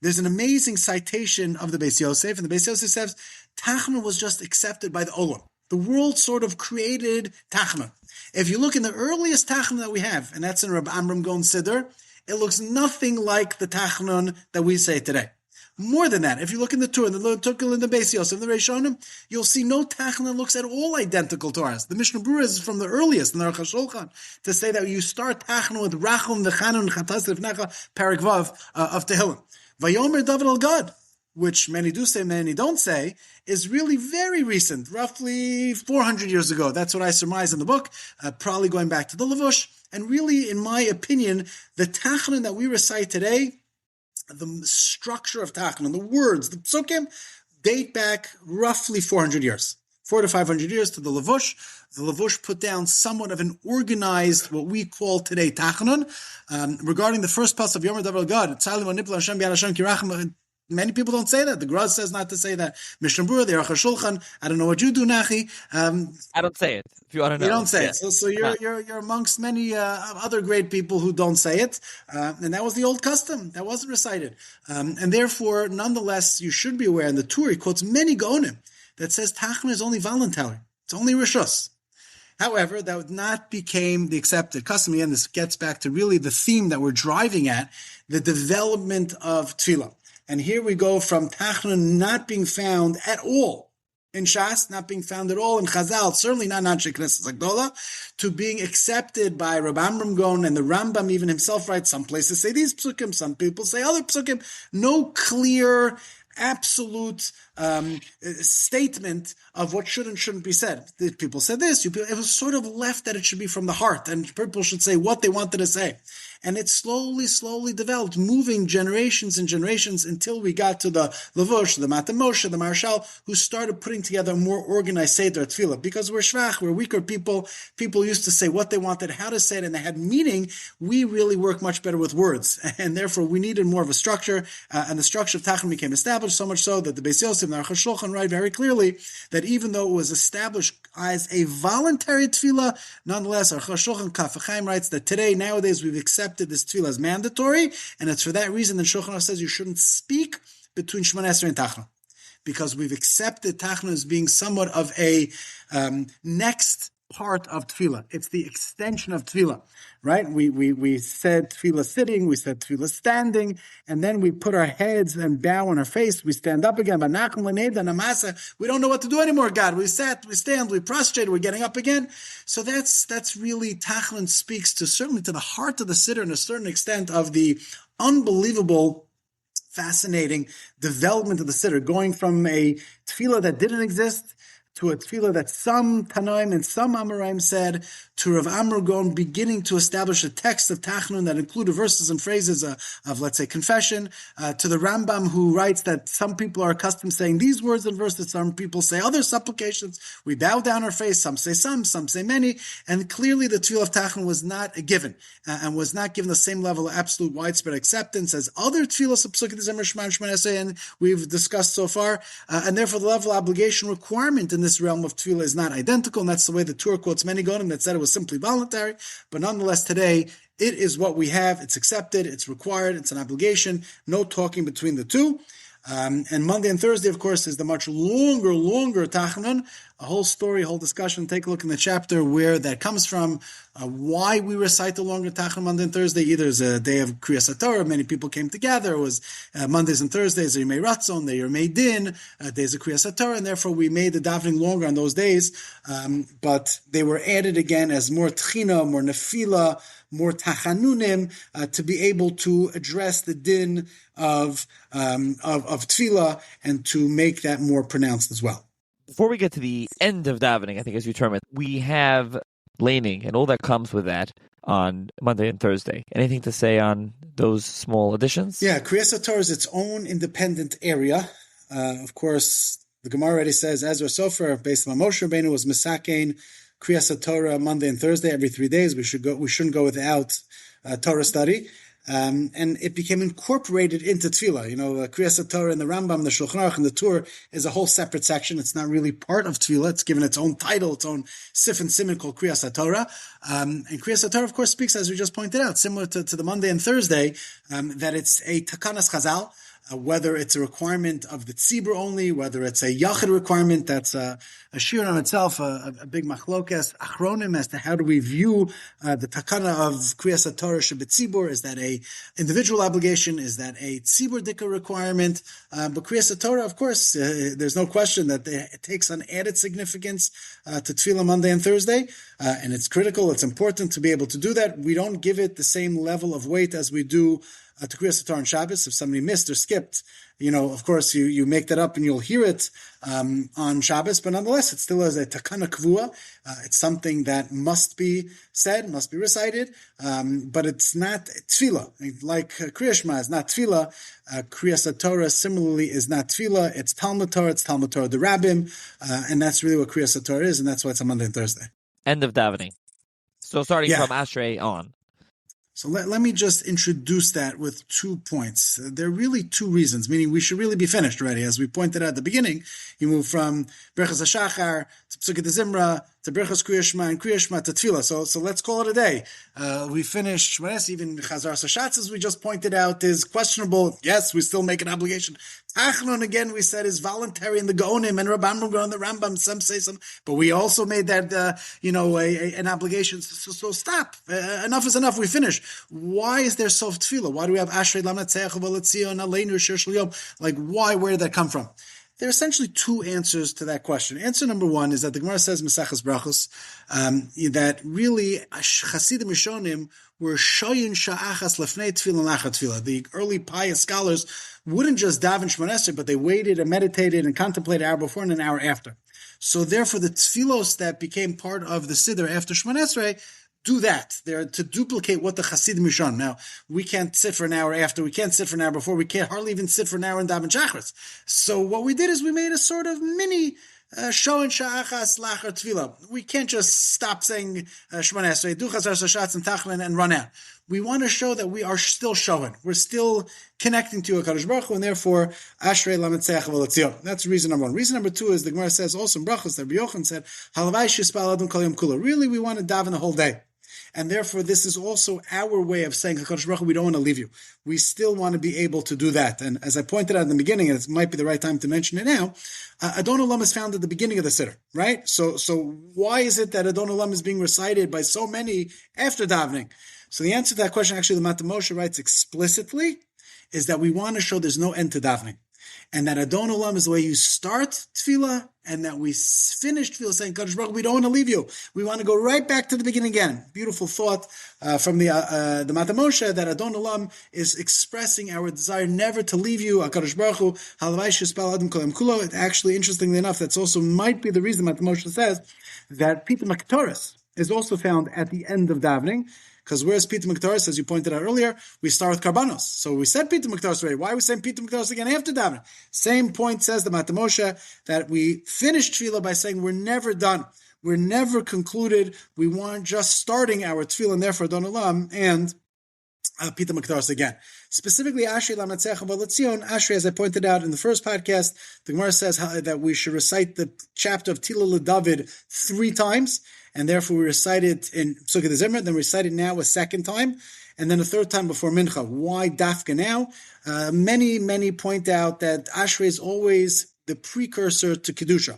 There's an amazing citation of the Beis Yosef, and the Beis Yosef says Tachnun was just accepted by the Olam. The world sort of created Tachnun. If you look in the earliest Tachnun that we have, and that's in Rabbi Amram Gon Siddur, it looks nothing like the Tachnun that we say today. More than that, if you look in the Torah, the Tukul in the Beis Yosef, the Rishonim, you'll see no Tachnun that looks at all identical to ours. The Mishnah Berurah is from the earliest in the Aruch HaShulchan to say that you start Tachnun with Rachum v'Chanun Chatas Lifnecha Parak Vav of Tehillim. Vayomer David al Gad, which many do say, many don't say, is really very recent, roughly 400 years ago. That's what I surmise in the book, probably going back to the Lavush. And really, in my opinion, the Tachnun that we recite today, the structure of Tachnun, the words, the psukim, date back roughly 400 years, 400 to 500 years to the Lavush. The Lavush put down somewhat of an organized, what we call today Tachnun. Regarding the first pasuk of Yomer Davar God, many people don't say that. The Graz says not to say that. Mishnah Berurah, the Aruch HaShulchan, I don't know what you do, Nachi. I don't say it, if you want to know. You don't say it. So you're amongst many other great people who don't say it. And that was the old custom. That wasn't recited. And therefore, nonetheless, you should be aware, in the Torah, he quotes many Gaonim that says Tachnun is only voluntary. It's only Rishus. However, that would not became the accepted custom. Again, this gets back to really the theme that we're driving at, the development of Tefillah. And here we go from Tachnun not being found at all in Shas, not being found at all in Chazal, certainly not in Anshe Knesset Agdola, to being accepted by Rabbi Amram Gon, and the Rambam even himself writes, some places say these psukim, some people say other psukim. No clear, absolute statement of what should and shouldn't be said. People said this, it was sort of left that it should be from the heart, and people should say what they wanted to say. And it slowly developed, moving generations and generations until we got to the Lavush, the Matan Moshe, the Marshal, who started putting together a more organized Seder Tefillah. Because we're shvach, we're weaker people. People used to say what they wanted, how to say it, and they had meaning. We really work much better with words. And therefore, we needed more of a structure. And the structure of Tachnun became established, so much so that the Beis Yosef and the Aruch HaShulchan write very clearly that even though it was established as a voluntary Tefillah, nonetheless, Aruch HaShulchan Kaf Chaim writes that today, nowadays, we've accepted this tefillah as mandatory, and it's for that reason that Shulchan Aruch says you shouldn't speak between Shemona Esrei and Tachnun, because we've accepted Tachnun as being somewhat of a next part of tefillah. It's the extension of tefillah, right? We said tefillah sitting, we said tefillah standing, and then we put our heads and bow on our face. We stand up again. We don't know what to do anymore, God. We sat, we stand, we prostrated, we're getting up again. So that's really, Tachnun speaks to, certainly to the heart of the Siddur, and a certain extent of the unbelievable, fascinating development of the Siddur, going from a tefillah that didn't exist to a tefillah that some Tanaim and some Amoraim said, to Rav Amram Gon beginning to establish a text of Tachnun that included verses and phrases of, let's say, confession, to the Rambam, who writes that some people are accustomed saying these words and verses, some people say other supplications, we bow down our face, some say many, and clearly the tefillah of Tachnun was not a given, and was not given the same level of absolute widespread acceptance as other tefillahs of Pesukei D'Zimra Shema Shemona Esrei, and we've discussed so far, and therefore the level of obligation requirement in this realm of tefillah is not identical, and that's the way the Torah quotes many Gonim that said it was simply voluntary, but nonetheless today it is what we have, it's accepted, it's required, it's an obligation, no talking between the two. And Monday and Thursday, of course, is the much longer Tachnun, a whole story, a whole discussion. Take a look in the chapter where that comes from, why we recite the longer Tachnun Monday and Thursday. Either as a day of Kriyas HaTorah, many people came together. It was Mondays and Thursdays, Yemei Ratzon, they Yemei Din, days of Kriyas HaTorah, and therefore we made the davening longer on those days. But they were added again as more Tchina, more Nefila, more Tachanunim, to be able to address the din of Tefillah and to make that more pronounced as well. Before we get to the end of davening, I think as you term it, we have laning and all that comes with that. on Monday and Thursday. Anything to say on those small additions? Yeah, Kriyas Torah is its own independent area. Of course, the Gemara already says Ezra Sofer, based on Moshe Rabbeinu, was Misakein Kriyas Torah Monday and Thursday every 3 days. We shouldn't go without Torah study. And it became incorporated into Tefillah. Kriyas Torah in the Rambam, the Shulchan Aruch, and the Tur is a whole separate section. It's not really part of Tefillah. It's given its own title, its own sif and siman called Kriyas Torah. And Kriyas Torah, of course, speaks, as we just pointed out, similar to the Monday and Thursday, that it's a takanas chazal. Whether it's a requirement of the tzibur only, whether it's a yachid requirement, that's a shir on itself, a big machlokas, achronim, as to how do we view the takana of kriyas Torah shebetzibur. Is that a individual obligation? Is that a tzibur dika requirement? But kriyas Torah, of course, there's no question that it takes an added significance to Tefillah Monday and Thursday, and it's critical, it's important to be able to do that. We don't give it the same level of weight as we do to Kriyas Torah on Shabbos. If somebody missed or skipped, of course, you make that up and you'll hear it on Shabbos, but nonetheless, it still is a takana kvua. It's something that must be said, must be recited, but it's not tefillah. Like Kriya Shema is not tefillah, Kriyas Torah similarly is not tefillah. It's Talmud Torah, the Rabbim, and that's really what Kriyas Torah is, and that's why it's on Monday and Thursday. End of davening. So starting from Ashrei on. So let me just introduce that with 2 points. There are really 2 reasons, meaning we should really be finished already. As we pointed out at the beginning, you move from Berachas HaShachar to Psukei Zimra to Berachas Kriya Shema and Kriya Shema to Tefillah. So let's call it a day. We finished Shmones, even Chazar Sashatz, as we just pointed out, is questionable. Yes, we still make an obligation. Tachlon, again, we said, is voluntary in the Gaonim, and Rabban and the Rambam, some say some, but we also made that, an obligation. So stop. Enough is enough. We finish. Why is there sof tefillah? Why do we have Ashrei Lam Natzeach V'Letzion Aleinu Shir Shel Yom? Like, why? Where did that come from? There are essentially 2 answers to that question. Answer number 1 is that the Gemara says, Mesachas Brachos, that really Chasidim Rishonim were shoyin sha'achas lefnei tefillah lachat tefillah. The early pious scholars wouldn't just daven Shmoneh Esrei, but they waited and meditated and contemplated an hour before and an hour after. So therefore, the tefillos that became part of the Siddur after Shmoneh Esrei do that. They're to duplicate what the Chasidim Rishon. Now, we can't sit for an hour after, we can't sit for an hour before, we can't hardly even sit for an hour in Daven Shachris. So what we did is we made a sort of mini Shoin Sha'achas Lachar Tefillah. We can't just stop saying Shmoneh Esrei, Du Chazar Sashatz and Tachlin and run out. We want to show that we are still showing. We're still connecting to HaKadosh Baruch Hu, and therefore, Ashrei Lametzeach V'Letzion. That's reason number 1. Reason number 2 is the Gemara says also in Brachos that Rabbi Yochanan said, Halavai Shispal Adon Kol Yom Kula. Really, we want to daven the whole day. And therefore, this is also our way of saying, HaKadosh Baruch Hu, we don't want to leave you. We still want to be able to do that. And as I pointed out in the beginning, and it might be the right time to mention it now, Adon Olam is found at the beginning of the Siddur, right? So why is it that Adon Olam is being recited by so many after davening? So the answer to that question, actually, the Matan Moshe writes explicitly, is that we want to show there's no end to davening. And that Adon Olam is the way you start Tefillah, and that we finish Tefillah saying, Kadosh Baruch Hu, we don't want to leave you. We want to go right back to the beginning again. Beautiful thought from the Matan Moshe, that Adon Olam is expressing our desire never to leave you. Kadosh Baruch Hu, Halavai Shespal Adam Kol Yom Kulo. It actually, interestingly enough, that's also might be the reason Matan Moshe says that Pita Maktoris is also found at the end of davening. Because where's Pita Maktaris, as you pointed out earlier, we start with Karbanos. So we said Pita Maktaris already. Why are we saying Pita Maktaris again after davening? Same point says the Matan Moshe, that we finish Tefillah by saying we're never done. We're never concluded. We weren't just starting our Tefillah, and therefore Adon Olam, and Pita Maktaris again. Specifically, Ashrei Lametzeach V'Letzion. Ashrei, as I pointed out in the first podcast, the Gemara says that we should recite the chapter of Tila LeDavid 3 times, and therefore we recite it in Psukei Zimra, then we recite it now a second time, and then a third time before Mincha. Why Dafka now? Many point out that Ashrei is always the precursor to Kedusha.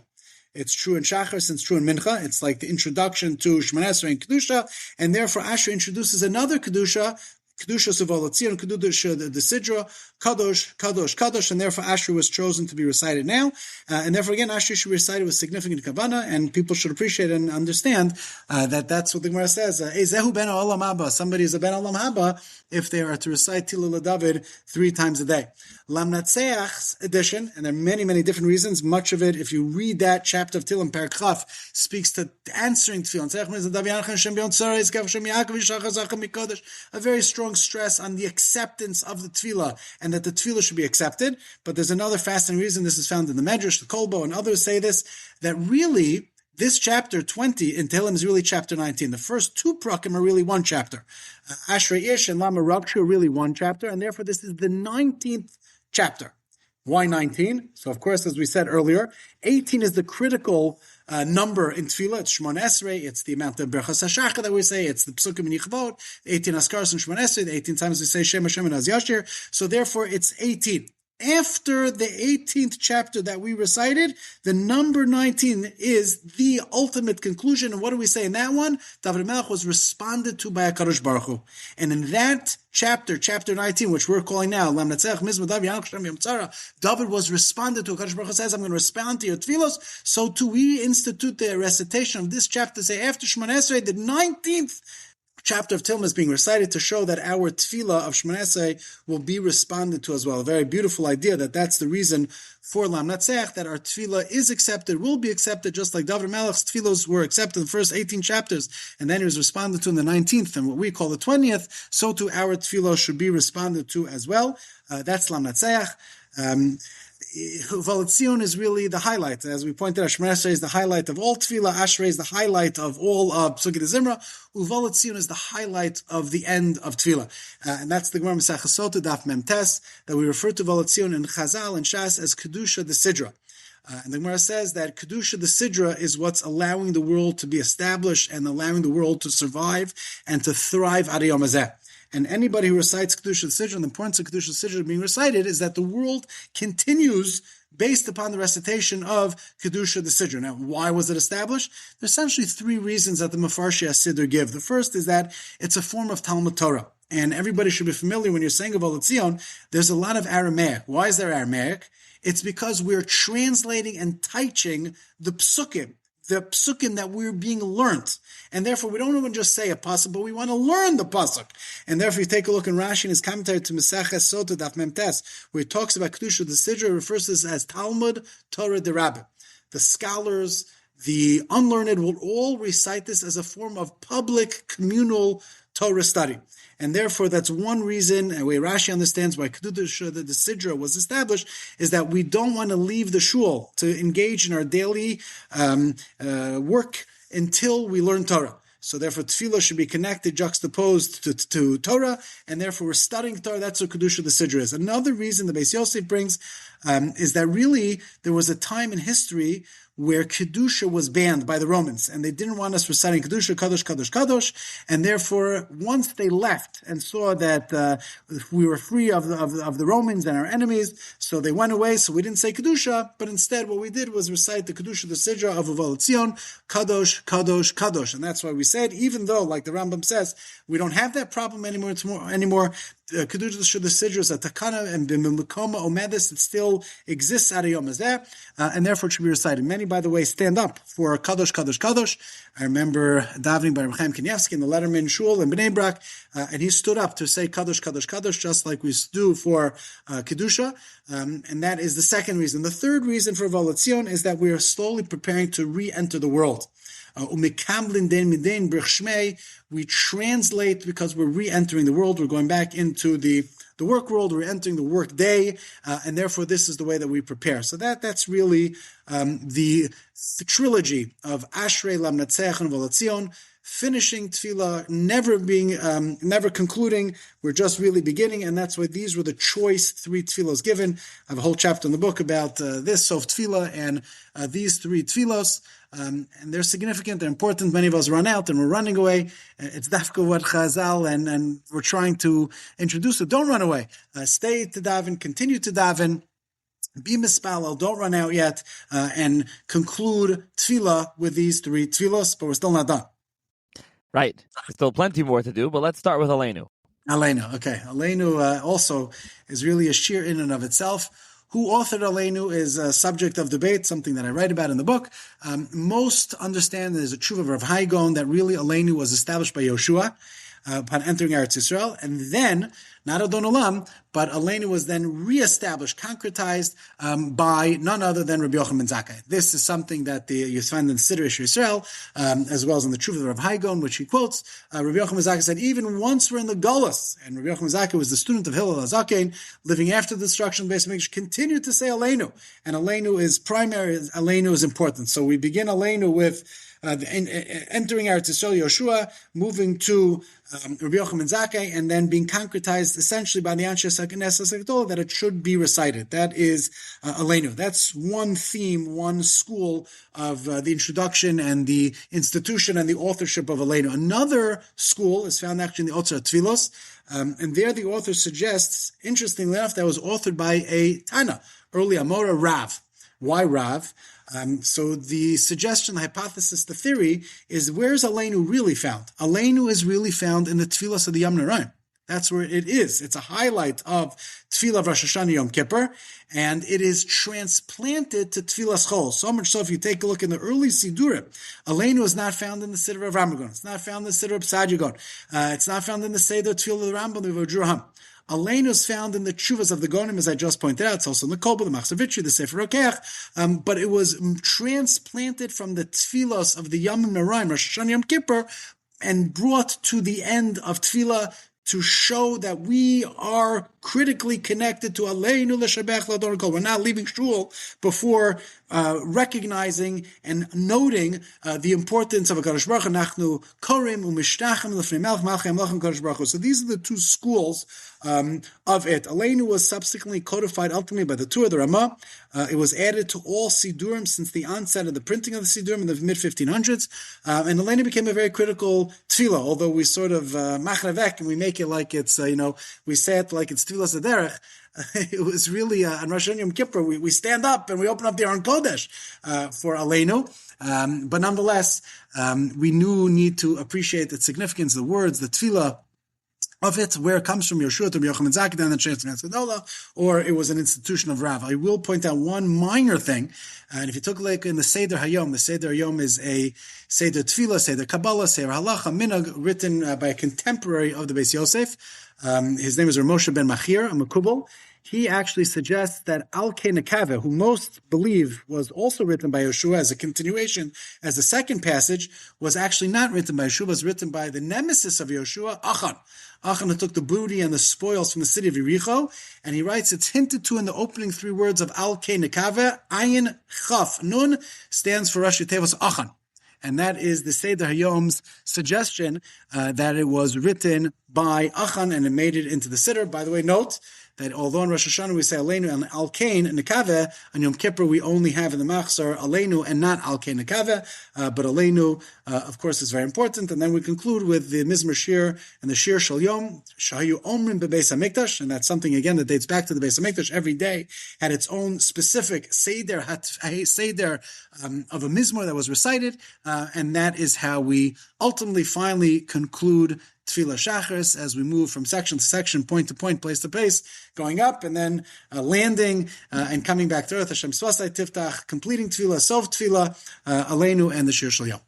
It's true in Shachar, it's true in Mincha. It's like the introduction to Shmoneh Esrei and Kedusha, and therefore Ashrei introduces another Kedusha Kedusha Savolotzion, Kedusha the Sidra, Kadosh, Kadosh, Kadosh, and therefore Ashrei was chosen to be recited now. And therefore, again, Ashrei should be recited with significant kavanah, and people should appreciate and understand that that's what the Gemara says. Ezehu ben olam haba. Somebody is a ben olam haba if they are to recite Tefillah David 3 times a day. Lamnatseach's edition, and there are many, many different reasons. Much of it, if you read that chapter of Tehillim, Perek Chaf, speaks to answering Tefillah. A very strong stress on the acceptance of the Tefillah, and that the Tefillah should be accepted. But there's another fascinating reason. This is found in the Medrash, the Kolbo, and others say this, that really this chapter 20 in Tehillim is really chapter 19. The first 2 prakim are really one chapter. Ashrei Ish and Lama Rabshu are really one chapter, and therefore this is the 19th chapter. Why 19? So of course, as we said earlier, 18 is the critical number in Tefillah. It's Shmon Esrei, it's the amount of Berachas HaShachar that we say, it's the Psukim and Yichvot, 18 Askaros and Shmon Esrei, the 18 times we say Shem Hashem and Az Yashir, so therefore it's 18. After the 18th chapter that we recited, the number 19 is the ultimate conclusion. And what do we say in that one? David Melech was responded to by HaKadosh Baruch Hu. And in that chapter 19, which we're calling now, David was responded to. HaKadosh Baruch Hu says, I'm going to respond to your tefillos. So too we institute the recitation of this chapter, say after Shemon Esrei, the 19th chapter of Tehillim is being recited to show that our tefillah of Shemon Esrei will be responded to as well. A very beautiful idea that's the reason for Lam Natseach, that our tefillah is accepted, will be accepted, just like David Melech's tefillos were accepted in the first 18 chapters, and then he was responded to in the 19th, and what we call the 20th, so too our tefillah should be responded to as well. That's Lam Natseach. Uvalatzion is really the highlight. As we pointed out, Shemon Esrei is the highlight of all Tefillah. Ashrei is the highlight of all Psukei de Zimra. Uvalatzion is the highlight of the end of Tefillah. And that's the Gemara Masechah Sota, Daf Mem Tes, that we refer to Uvalatzion in Chazal and Shas as Kedusha the Sidra. And the Gemara says that Kedusha the Sidra is what's allowing the world to be established and allowing the world to survive and to thrive ad Yom Hazeh. And anybody who recites Kedusha Sidra, and the importance of Kedusha Sidra being recited is that the world continues based upon the recitation of Kedusha the Sidra. Now, why was it established? There's essentially 3 reasons that the Mefarshei Siddur give. The first is that it's a form of Talmud Torah. And everybody should be familiar when you're saying Uval Tzion, there's a lot of Aramaic. Why is there Aramaic? It's because we're translating and teaching the psukim that we're being learnt. And therefore, we don't even just say a pasuk, but we want to learn the pasuk. And therefore, you take a look in Rashi in his commentary to Maseches Sota Daf Mem Tes, where he talks about Kedusha the Sidra, refers to this as Talmud Torah de Rabbi. The scholars, the unlearned will all recite this as a form of public communal Torah study. And therefore, that's one reason, and where Rashi understands why Kedusha the Sidra was established, is that we don't want to leave the shul to engage in our daily work until we learn Torah. So therefore, tefillah should be connected, juxtaposed to Torah, and therefore we're studying Torah. That's what Kedusha the Sidra is. Another reason the Beis Yosef brings is that really there was a time in history where Kedusha was banned by the Romans, and they didn't want us reciting Kedusha, Kadosh, Kadosh, Kadosh, and therefore, once they left and saw that we were free of the Romans and our enemies, so they went away, so we didn't say Kedusha, but instead what we did was recite the Kedusha, the Sidra of Uval Tzion, Kadosh, Kadosh, Kadosh, and that's why we said, even though, like the Rambam says, we don't have that problem anymore, Kedusha the Sidra is a takana, and b'mekoma omedis, it still exists at a Yom Hazeh, and therefore it should be recited. Many, by the way, stand up for Kadosh, Kadosh, Kadosh. I remember davening by Rabbi Chaim Kanievsky in the Letterman Shul in Bnei Brak, and he stood up to say Kadosh, Kadosh, Kadosh, just like we do for Kedusha, and that is the second reason. The third reason for Uval Tzion is that we are slowly preparing to re-enter the world. We translate because we're re-entering the world. We're going back into the work world. We're entering the work day, and therefore this is the way that we prepare. So that's really the trilogy of Ashrei, Lam Natseach, and Uval Tzion. Finishing tefillah, never concluding. We're just really beginning, and that's why these were the choice 3 tefillos given. I have a whole chapter in the book about this Sof Tefillah and these 3 tefillos. And they're significant, they're important. Many of us run out and we're running away. It's dafka what Chazal, and we're trying to introduce it. Don't run away. Stay to daven, continue to daven. Be mispalel, don't run out yet, and conclude tefillah with these 3 tefillos, but we're still not done. Right. There's still plenty more to do, but let's start with Aleinu. Aleinu. Okay. Aleinu also is really a shir in and of itself. Who authored Aleinu is a subject of debate, something that I write about in the book. Most understand there's a tshuva of Rav Haigon that really Aleinu was established by Yoshua upon entering Eretz Yisrael, and then, not Adon Olam, but Aleinu was then reestablished, concretized by none other than Rabbi Yochanan ben Zakkai. This is something that you find in Siddur Yisrael, as well as in the Tshuva of Rav Haigon, which he quotes. Rabbi Yochanan ben Zakkai said, even once we're in the Golus, and Rabbi Yochanan ben Zakkai was the student of Hillel HaZaken, living after the destruction of the Beis Hamikdash, continued to say Aleinu, and Aleinu is primary. Aleinu is important. So we begin Aleinu with entering Eretz Yisrael, Yoshua, moving to Rabbi Yochanan ben Zakkai, and then being concretized essentially by the Anshe Knesset Gedolah that it should be recited. That is Aleinu. That's one theme, one school of the introduction and the institution and the authorship of Aleinu. Another school is found actually in the Otzar Tfilos, and there the author suggests, interestingly enough, that was authored by a Tana, early Amora Rav. Why Rav? So the suggestion, the hypothesis, the theory is, where's Aleinu really found? Aleinu is really found in the Tefillas of the Yom Naraim. That's where it is. It's a highlight of Tefillah of Rosh Hashanah Yom Kippur, and it is transplanted to Tefillas Chol. So much so, if you take a look in the early Siddurim, Aleinu is not found in the Siddur of Ramagon. It's not found in the Siddur of Sadigon. It's not found in the Seder Tefillah of the Rambam of Juraham. Aleinu is found in the Tshuvas of the Gonim, as I just pointed out. It's also in the Kolba, the Machzavitri, the Sefer Rokeach, but it was transplanted from the Tfilos of the Yom Naraim, Rosh Hashanah Yom Kippur, and brought to the end of Tfilah to show that we are critically connected to Aleinu l'shabech l'ador kol. We're not leaving shul before recognizing and noting the importance of a Kadosh Baruch Hu. Nachnu korim u'mishtachem l'fnei melech malchei melechim Kadosh Baruch Hu. So these are the two schools of it. Aleinu was subsequently codified ultimately by the Tur, the Ramah. It was added to all Siddurim since the onset of the printing of the Siddurim in the mid-1500s. And Aleinu became a very critical tefillah, although we sort of machnevek and we make it like it's, we say it like it's tefillah sedera. It was really, on Rosh Hashanah Yom Kippur, we stand up and we open up the Aron Kodesh for Aleinu. But nonetheless, we need to appreciate the significance, the words, the tefillah of it, where it comes from, Yoshua to Yochanan ben Zakkai, then the Sheikh's Gedolah, or it was an institution of Rav. I will point out one minor thing, and if you took a look in the Seder Hayom, the Seder Hayom is a Seder Tefillah, Seder Kabbalah, Seder Halacha, Minhag, written by a contemporary of the Beis Yosef. His name is Moshe ben Machir, a Makubal. He actually suggests that Al-Kei Nekaveh, who most believe was also written by Yeshua as a continuation, as the second passage, was actually not written by Yeshua, was written by the nemesis of Yeshua, Achan. Achan, who took the booty and the spoils from the city of Yericho, and he writes, it's hinted to in the opening three words of Al-Kei Nekaveh, Ayin Chaf Nun stands for Rashi Tevos Achan. And that is the Seder Hayom's suggestion that it was written by Achan and it made it into the Siddur. By the way, note that although in Rosh Hashanah we say Aleinu and Al-Kain and Nekaveh, on Yom Kippur we only have in the Machzor Aleinu and not Al-Kain Nekaveh, but Aleinu, of course, is very important. And then we conclude with the Mizmor Shir and the Shir Shal Yom, Shahayu Omrim Bebeis HaMikdash, and that's something, again, that dates back to the Beis HaMikdash. Every day had its own specific Seder of a Mizmor that was recited, and that is how we ultimately, finally conclude Tefillah Shacharis as we move from section to section, point to point, place to place, going up and then landing and coming back to earth. Hashem Swasai Tiftach, completing Tefillah, Sof Tefillah, Aleinu, and the Shir Shal Yom.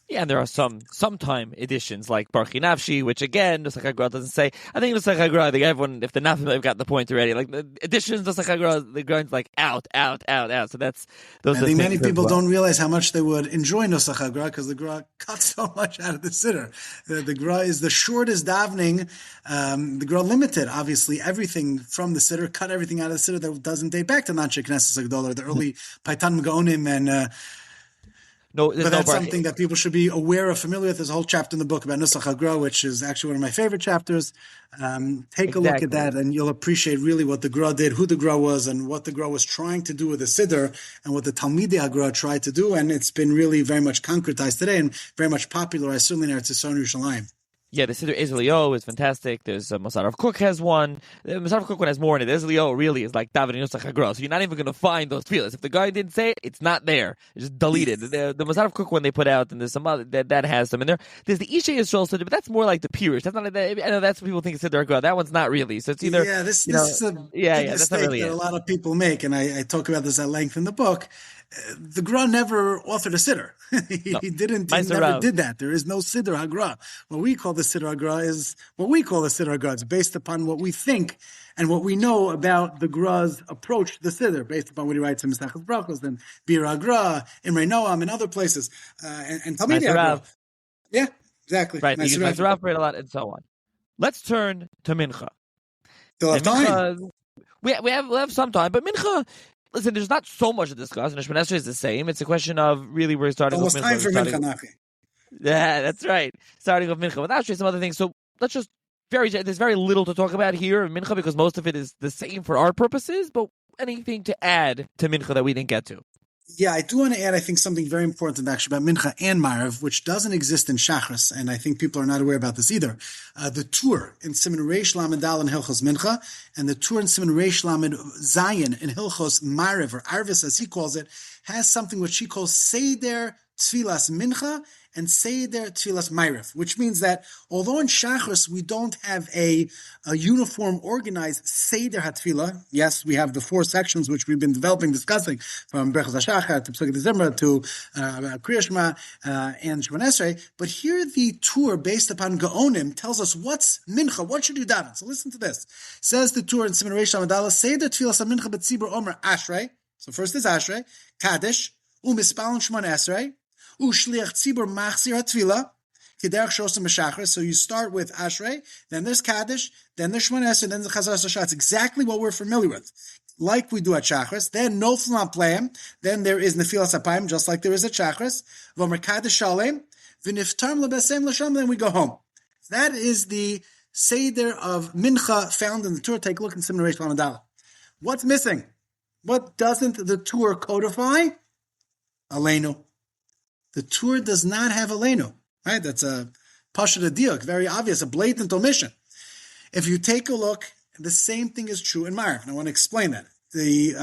Yeah, and there are sometime editions like Barchi Nafshi, which again, Nusach HaGra doesn't say. I think Nusach HaGra, I think everyone, if the Nafim have got the point already, like the editions, Nusach HaGra, the ground's like out. So that's those. I think many people don't realize how much they would enjoy Nusach HaGra because the Gra cuts so much out of the Siddur. The Gra is the shortest davening. The Gra limited, obviously, everything from the Siddur, cut everything out of the Siddur that doesn't date back to Anshe Knesset Gedolah, the early Paitan Gaonim and. But that's something that people should be aware of, familiar with. There's a whole chapter in the book about Nusach HaGra, which is actually one of my favorite chapters. Take a look at that, and you'll appreciate really what the Gra did, who the Gra was, and what the Gra was trying to do with the Siddur, and what the Talmidei HaGra tried to do. And it's been really very much concretized today, and very much popularized, certainly in Eretz Yisrael and Yerushalayim. Yeah, the Siddur Ezlio is fantastic. There's Moshe Cook has one. The Moshe Cook one has more in it. Ezlio really is like David Nusach Hagra. So you're not even going to find those tefillas. If the guy didn't say it, it's not there. It's just deleted. The Moshe Cook one they put out, and there's some other that has them in there. There's the Isha Yisrael Siddur, but that's more like the Pirush. That's not like that. I know that's what people think is Siddur Hagra. That one's not really. So it's either this is a big mistake really that a lot of people make, and I talk about this at length in the book. The Gra never authored a siddur. He never did that. There is no Siddur Hagra. What we call the Siddur Hagra is what we call the Siddur Hagra. It's based upon what we think and what we know about the Gra's approach to the Siddur, based upon what he writes in Mesachas Brachos, then Bir Hagra, Imrei Noam, and other places, and Talmidei Hagra. Yeah, exactly. Right, you use Rav a lot, and so on. Let's turn to Mincha. Still have time. We have some time, but Mincha. Listen, there's not so much to discuss, and Shemon Esrei is the same. It's a question of really we're starting with Mincha. Almost time for Mincha, Nachi. Yeah, that's right. Starting with Mincha. With actually some other things. So let's just there's very little to talk about here in Mincha because most of it is the same for our purposes, but anything to add to Mincha that we didn't get to? Yeah, I do want to add, I think, something very important actually about Mincha and Marav, which doesn't exist in Shachris, and I think people are not aware about this either. The Tur in Siman Reish Lamed Dal in Hilchos Mincha, and the Tur in Siman Reish Lamed Zayin in Hilchos Marav, or Arvis as he calls it, has something which he calls Seder Tfilas Mincha and Seder Tfilas Ma'ariv, which means that although in Shachris we don't have a uniform, organized Seder HaTfilah, yes, we have the 4 sections which we've been discussing, from Berachos HaShachar to Pesukei Zimra to Kriya Shema and Shemon Esrei, but here the Tur based upon Gaonim tells us what's Mincha, what should you daven? So listen to this. Says the Tur in Siman Reish Lamed Seder Tfilas HaMincha B'tzibur Omer Ashrei. So first is Ashrei, Kaddish, U'mispal Shemon Esrei, U'shliach tzibur machzir hatfila, k'derech shosam b'shachar. So you start with Ashrei, then there's Kaddish, then there's Shemon Esrei, then there's Chazaras HaShach. It's exactly what we're familiar with, like we do at Shachris. Then Noflam Pleim, then there is Nefilas Apayim, just like there is at Shachris. V'omer Kaddish Shalem, v'niftarm lebesem l'sham, then we go home. That is the Seder of Mincha found in the Tur. Take a look in Siman Reish Lamed Aleph. What's missing? What doesn't the Tur codify? Aleinu. The Tur does not have Aleinu, right? That's a Pashat Diuk, very obvious, a blatant omission. If you take a look, the same thing is true in Marav, and I want to explain that. The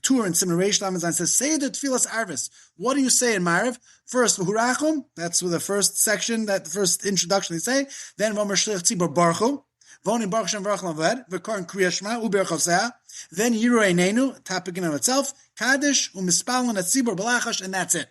Tur in Siman Reish Lamed Zayin says, Seder Tfilas Arvis. What do you say in Marav? First, V'hurachum, that's the first section, that the first introduction they say. Then, V'omer Shliach Tzibur Baruchu. V'onim Baruch Shem V'rach Laved. V'korin Kriya Shema, U'berach Hosea. Then Yiru Einenu, topic in of itself. Kaddish, U'mispal Tzibur Balachash, and that's it.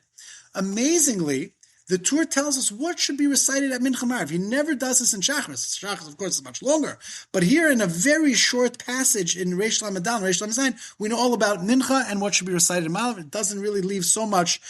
Amazingly, the Tur tells us what should be recited at Mincha Marav. He never does this in Shachris. Shachris, of course, is much longer. But here, in a very short passage in Reish Lamed Dal, Reish Lamed Zayin, we know all about Mincha and what should be recited in Marav. It doesn't really leave so much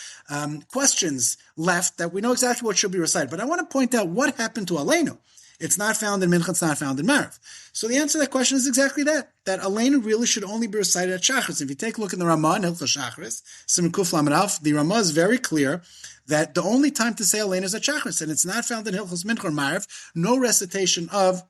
questions left that we know exactly what should be recited. But I want to point out what happened to Aleinu. It's not found in Mincha, it's not found in Marav. So the answer to that question is exactly that Aleinu really should only be recited at Shachris. If you take a look in the Ramah in Hilchos Shachris, Siman Kuf Lamed Aleph, the Ramah is very clear that the only time to say Aleinu is at Shachris, and it's not found in Hilchos Mincha or Marav, no recitation of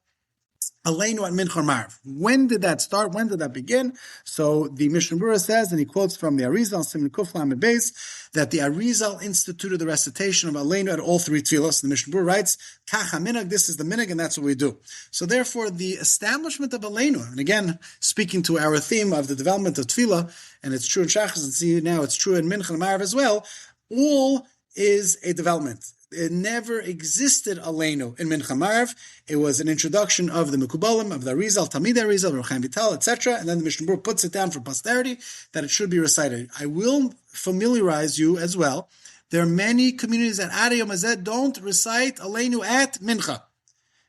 Aleinu at Mincha or Marav. When did that start? When did that begin? So the Mishnah Berurah says, and he quotes from the Arizal, Siman Kuf Lamed Beis, that the Arizal instituted the recitation of Aleinu at all 3 tefillos. The Mishnah Berurah writes, Kach HaMinhag, this is the minhag, and that's what we do. So therefore, the establishment of Aleinu, and again, speaking to our theme of the development of tefillah, and it's true in Shachris, and see now it's true in Mincha and Marav as well, all is a development. It never existed Aleinu in Mincha Marav. It was an introduction of the Mekubalim, of the Arizal, Talmidei Arizal, Reb Chaim Vital, etc. And then the Mishnah Berurah puts it down for posterity that it should be recited. I will familiarize you as well. There are many communities that Ad Yom Hazeh don't recite Aleinu at Mincha.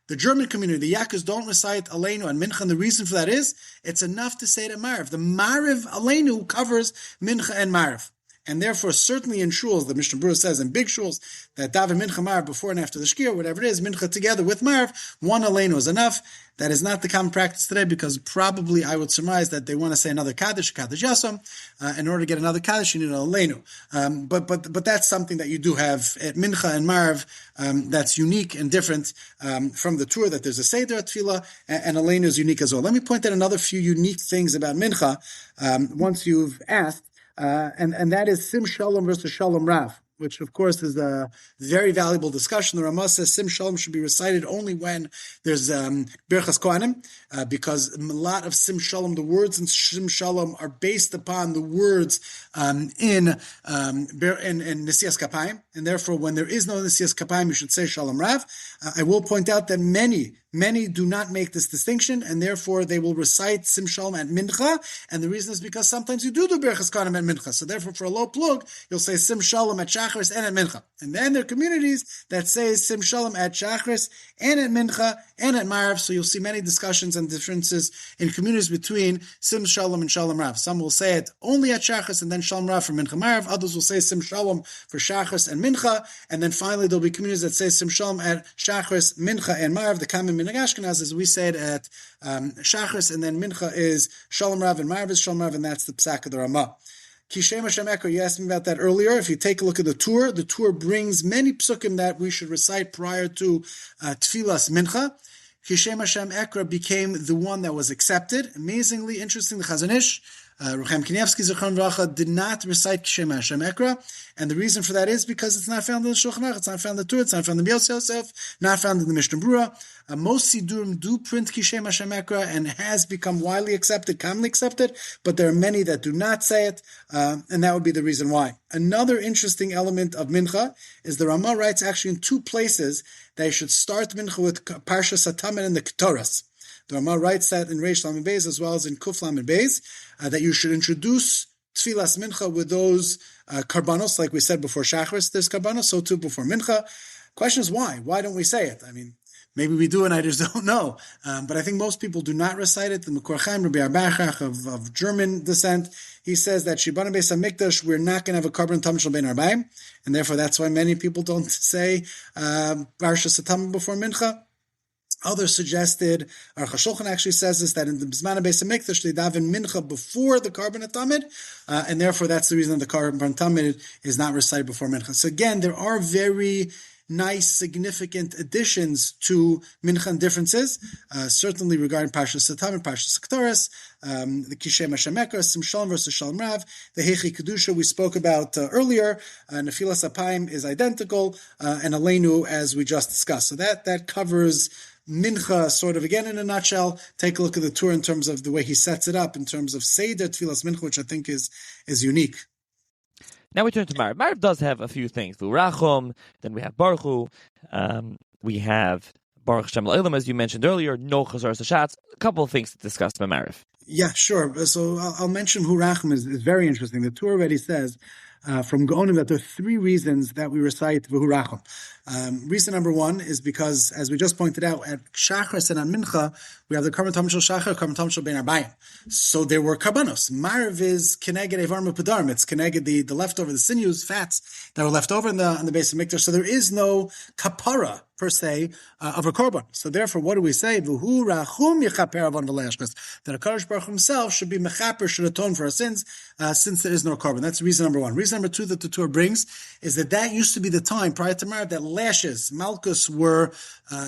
The German community, the Yaakos, don't recite Aleinu and Mincha, and the reason for that is it's enough to say it at Marav. The Marav Aleinu covers Mincha and Marav. And therefore, certainly in shuls, the Mishnah Berurah says in big shuls that daven mincha Marav before and after the shkir, whatever it is, mincha together with Marav, one aleinu is enough. That is not the common practice today because probably I would surmise that they want to say another kaddish yasam. In order to get another kaddish, you need an aleinu. But that's something that you do have at mincha and Marav that's unique and different from the Tur, that there's a seder at tefillah, and aleinu is unique as well. Let me point out another few unique things about mincha once you've asked. And that is Sim Shalom versus Shalom Rav. which of course is a very valuable discussion. The Ramah says Sim Shalom should be recited only when there's Birchas Kohanim, because a lot of Sim Shalom, the words in Sim Shalom are based upon the words in Nesias Kapayim, and therefore when there is no Nesias Kapayim, you should say Shalom Rav. I will point out that many do not make this distinction, and therefore they will recite Sim Shalom at Mincha, and the reason is because sometimes you do Birchas Kohanim at Mincha, so therefore for a low plug, you'll say Sim Shalom at Shacharis and at Mincha. And then there are communities that say Sim Shalom at Shacharis and at Mincha and at Marav, so you'll see many discussions and differences in communities between Sim Shalom and Shalom Rav. Some will say it only at Shacharis and then Shalom Rav for Mincha Marav, others will say Sim Shalom for Shacharis and Mincha, and then finally there'll be communities that say Sim Shalom at Shacharis, Mincha, and Marav. The common Minhag Ashkenaz is we say it at Shacharis, and then Mincha is Shalom Rav and Marav is Shalom Rav, and that's the Psak of the Ramah. Kishem Hashem Ekra, you asked me about that earlier. If you take a look at the tour brings many psukim that we should recite prior to Tfilas Mincha. Kishem Hashem Ekra became the one that was accepted. Amazingly interesting, the Chazon Ish, Ruchem Kanievsky Zichron Vracha, did not recite Kishem Hashem Ekra, and the reason for that is because it's not found in the Shulchan Aruch, it's not found in the Torah, it's not found in the Bios Yosef, not found in the Mishnah Brura. Most Siddurim do print Kishem Hashem Ekra and has become widely accepted, commonly accepted, but there are many that do not say it, and that would be the reason why. Another interesting element of Mincha is the Ramah writes actually in two places that you should start Mincha with Parshas HaTamid and the Ketoras. The Ramah writes that in Reish Lamed Beis as well as in Kuf Lamed Beis, that you should introduce Tfilas Mincha with those karbanos, like we said before Shacharis, there's karbanos, so too before Mincha. Question is why? Why don't we say it? I mean, maybe we do and I just don't know. But I think most people do not recite it. The Mekor Chaim, Rabbi Arbachach of German descent, he says that Shibana Beis HaMikdash, we're not going to have a carbon tam shel ben arbaim, and therefore that's why many people don't say Parshas HaTamid before Mincha. Others suggested, Aruch HaShulchan actually says this, that in the Bisman Beis HaMikdash they daven Mincha before the Karban HaTamid, and therefore that's the reason the Karban HaTamid is not recited before Mincha. So again, there are very nice, significant additions to Mincha and differences, certainly regarding Parshas HaTamid, Parshas Ketoras, the Kishem Hashem Ekra, Sim Shalom versus Shalom Rav, the Heichi Kedusha we spoke about earlier, Nefilas Apayim is identical, and Aleinu as we just discussed. So that covers Mincha, sort of again in a nutshell. Take a look at the tour in terms of the way he sets it up in terms of Seder Tfilas Mincha, which I think is unique. Now we turn to Marav. Marav does have a few things. V'urachom, then we have Baruch Hu, we have Baruch Hashem L'Olam, as you mentioned earlier, no Chazar Sashatz, a couple of things to discuss by Marav. Yeah, sure. So I'll mention V'urachom is very interesting. The tour already says from Gaonim that there are three reasons that we recite V'urachom. Reason number one is because, as we just pointed out, at Shachris and at Mincha, we have the Karban Tam Shel Shachar, Karban Tam Shel Ben Arbayim. So there were karbanos. Marav is Keneged Evarm Pedarm. It's Keneged the leftover, the sinews, fats that were left over in the base of Mikdash. So there is no kapara per se of a korban. So therefore, what do we say? V'hu rachum yechaper avon v'le'ashkas. That a Kadosh Baruch Hu himself should be mechaper, should atone for our sins, since there is no korban. That's reason number one. Reason number two that the Torah brings is that used to be the time prior to Marav that lashes, malchus, were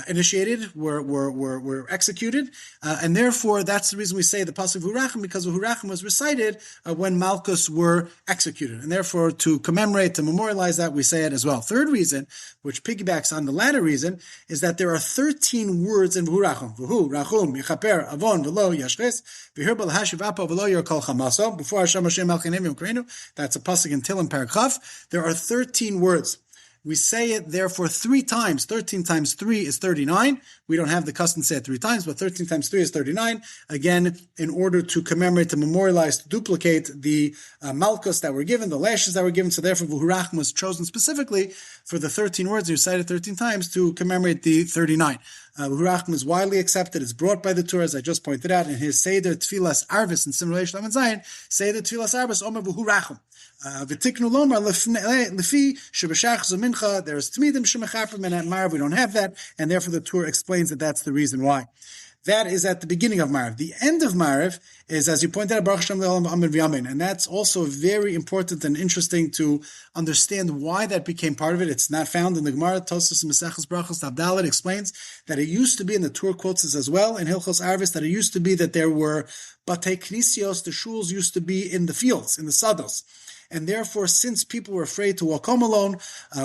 initiated, were executed, and therefore that's the reason we say the pasuk V'urachim, because V'urachim was recited when malchus were executed, and therefore to commemorate, to memorialize that, we say it as well. Third reason, which piggybacks on the latter reason, is that there are 13 words in V'urachim. V'hu rachum yichaper avon v'lo yashches v'hir b'lahashiv apa v'lo yorkol chamaso. Before Hashem Hashem Malchinim Yom Kreinu, that's a pasuk in Tilim Perek Chaf. There are 13 words. We say it, therefore, 3 times. 13 times 3 is 39. We don't have the custom to say it 3 times, but 13 times 3 is 39. Again, in order to commemorate, to memorialize, to duplicate the malchus that were given, the lashes that were given. So therefore, V'urachim was chosen specifically for the 13 words. You cited 13 times to commemorate the 39. V'urachim is widely accepted. It's brought by the Torah, as I just pointed out, in his Seder Tfilas Arvis in Simulation Lamed Zayin. Seder Tfilas Arvis Omer V'urachim. V'tiknu lomar lefi shebeshachas mincha. There's tmidim shemechaper and at Marav we don't have that, and therefore the Torah explains that that's the reason why. That is at the beginning of Marav. The end of Marav is, as you pointed out, Baruch Hashem Le'olam Amen V'Yamin, and that's also very important and interesting to understand why that became part of it. It's not found in the Gemara. Tosfos Maseches Brachos Abdalet explains that it used to be, and the Torah quotes this as well in Hilchos Arvis, that it used to be that there were batei knisios, the shuls used to be in the fields, in the sados. and therefore, since people were afraid to walk home alone,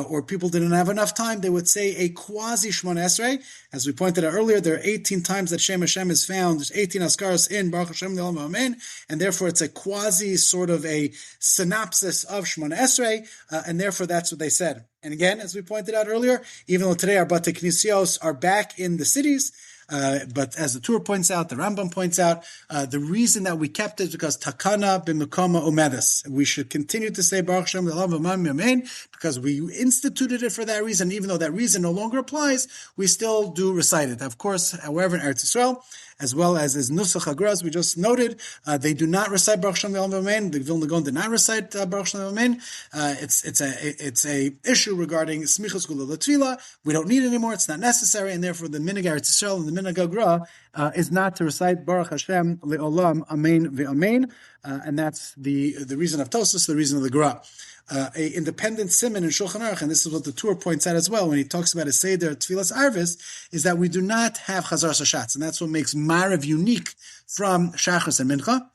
or people didn't have enough time, they would say a quasi Shmona Esrei. As we pointed out earlier, there are 18 times that Shem Hashem is found. There's 18 Askaras in Baruch Hashem Le'olam Amen, and therefore it's a quasi sort of a synopsis of Shmona Esrei, and therefore that's what they said. And again, as we pointed out earlier, even though today our Bate Knisios are back in the cities, but as the Tur points out, the Rambam points out, the reason that we kept it is because Takana b'Mekoma Umedes. We should continue to say Baruch Shem Le'olam Amen because we instituted it for that reason. Even though that reason no longer applies, we still do recite it. Of course, however, in Eretz Yisrael, as well as Nusach Hagras, we just noted, they do not recite Baruch Shem Le'olam Amen. The Vilna Gaon did not recite Baruch Shem Le'olam Amen. It's a issue regarding Smichas Gula L'Tefillah. We don't need it anymore. It's not necessary, and therefore the Minhag Eretz Yisrael and the Minhag Hagra is not to recite Baruch Hashem Le'olam Amen Ve'Amen, and that's the reason of Tosfos, the reason of the Gra. A independent siman in Shulchan Aruch, and this is what the Tur points out as well when he talks about a Seder Tfilas Arvis, is that we do not have Chazar Sashatz, and that's what makes Marav unique from Shachris and Mincha.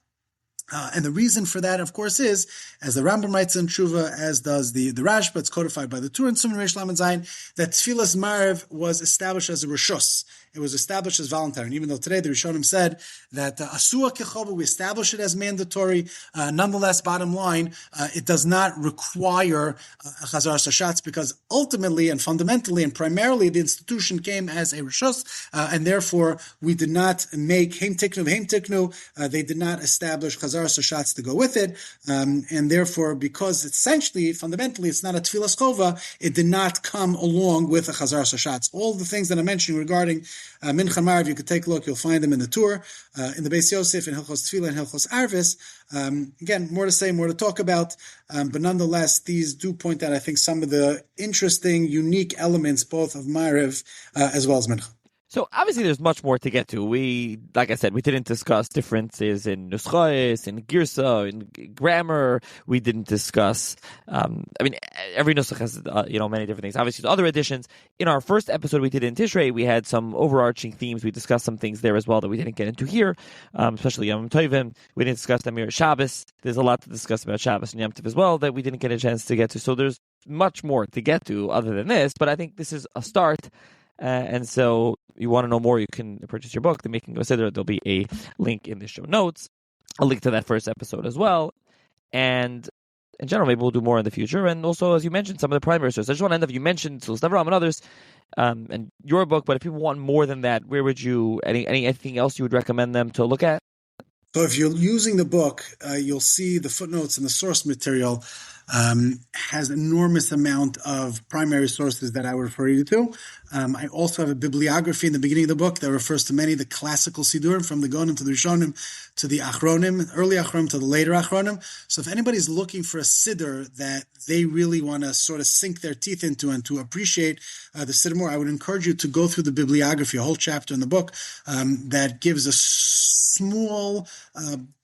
And the reason for that, of course, is, as the Rambam writes in Tshuva, as does the Rashba, it's codified by the Tur and Siman Reish Lamed Zayin, that Tfilas Marav was established as a Rishus. It was established as voluntary. And even though today the Rishonim said that Asua Kechova, we establish it as mandatory, nonetheless, bottom line, it does not require a Chazar Sashatz, because ultimately and fundamentally and primarily the institution came as a Rishus, and therefore we did not make Heim Tiknu. They did not establish Chazar Sashatz to go with it, and therefore, because essentially, fundamentally, it's not a Tfilas Chova, it did not come along with a Chazar Sashatz. All the things that I'm mentioning regarding Mincha Marav, you could take a look, you'll find them in the Tur, in the Beis Yosef, in Hilchos Tefillah, and Hilchos Arvis. Again, more to say, more to talk about, but nonetheless, these do point out, I think, some of the interesting, unique elements, both of Marav as well as Mincha. So obviously there's much more to get to. We, like I said, we didn't discuss differences in Nuschais, in Girsa, in grammar. We didn't discuss, every Nusach has, many different things. Obviously there's other additions. In our first episode we did in Tishrei, we had some overarching themes. We discussed some things there as well that we didn't get into here, especially Yom Tovim. We didn't discuss them here at Shabbos. There's a lot to discuss about Shabbos and Yom Tov as well that we didn't get a chance to get to. So there's much more to get to other than this, but I think this is a start. And so you want to know more, you can purchase your book, The Making of a Siddur. There'll be a link in the show notes, a link to that first episode as well. And in general, maybe we'll do more in the future. And also, as you mentioned, some of the primary sources. I just want to end up, you mentioned Tzilus Davram and others, and your book, but if people want more than that, where would you, anything else you would recommend them to look at? So if you're using the book, you'll see the footnotes and the source material has an enormous amount of primary sources that I would refer you to. I also have a bibliography in the beginning of the book that refers to many of the classical Siddurim, from the Gonim to the Rishonim to the Achronim, early Achronim to the later Achronim. So if anybody's looking for a Siddur that they really want to sort of sink their teeth into and to appreciate the Siddur more, I would encourage you to go through the bibliography, a whole chapter in the book that gives a small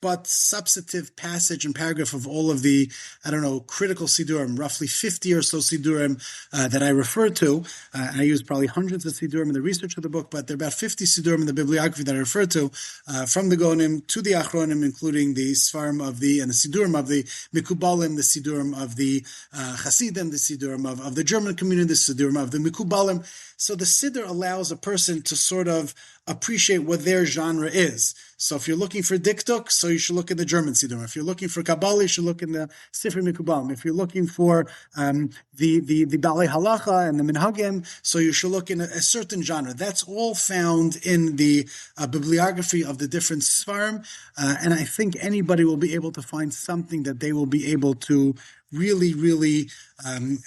but substantive passage and paragraph of all of the, critical Siddurim, roughly 50 or so Siddurim that I refer to. And I use probably hundreds of Siddurim in the research of the book, but there are about 50 Siddurim in the bibliography that I refer to, from the Gonim to the Achronim, including the Sfarim of the, and the Siddurim of the Mikubalim, the Siddurim of the Hasidim, the Siddurim of the German community, the Siddurim of the Mikubalim. So the Siddur allows a person to sort of appreciate what their genre is. So if you're looking for Diktuk, so you should look in the German Siddur. If you're looking for Kabbalah, you should look in the Sifrei Mikubalim. If you're looking for the Balei Halacha and the Minhagim, so you should look in a certain genre. That's all found in the bibliography of the different Sfarim, and I think anybody will be able to find something that they will be able to really, really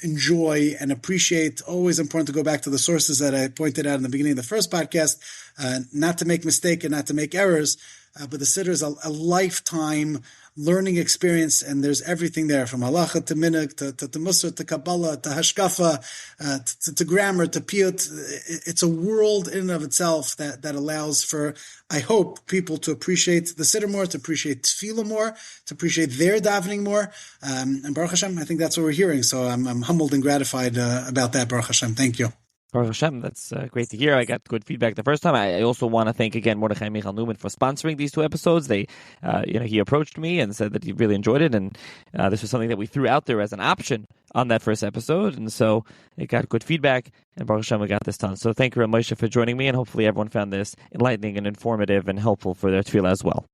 enjoy and appreciate. Always important to go back to the sources that I pointed out in the beginning of the first podcast, not to make mistake and not to make errors, but the Siddur is a lifetime learning experience, and there's everything there, from halacha to minhag to Musar to Kabbalah to hashkafa to grammar to piyut. It's a world in and of itself that allows for, I hope, people to appreciate the Siddur more, to appreciate Tefillah more, to appreciate their davening more. And Baruch Hashem, I think that's what we're hearing. So I'm humbled and gratified about that, Baruch Hashem. Thank you. Baruch Hashem, that's great to hear. I got good feedback the first time. I also want to thank again Mordechai Michal Newman for sponsoring these 2 episodes. He approached me and said that he really enjoyed it, and this was something that we threw out there as an option on that first episode, and so it got good feedback. And Baruch Hashem, we got this done. So thank you, Rabbi Moshe, for joining me, and hopefully everyone found this enlightening and informative and helpful for their tefillah as well.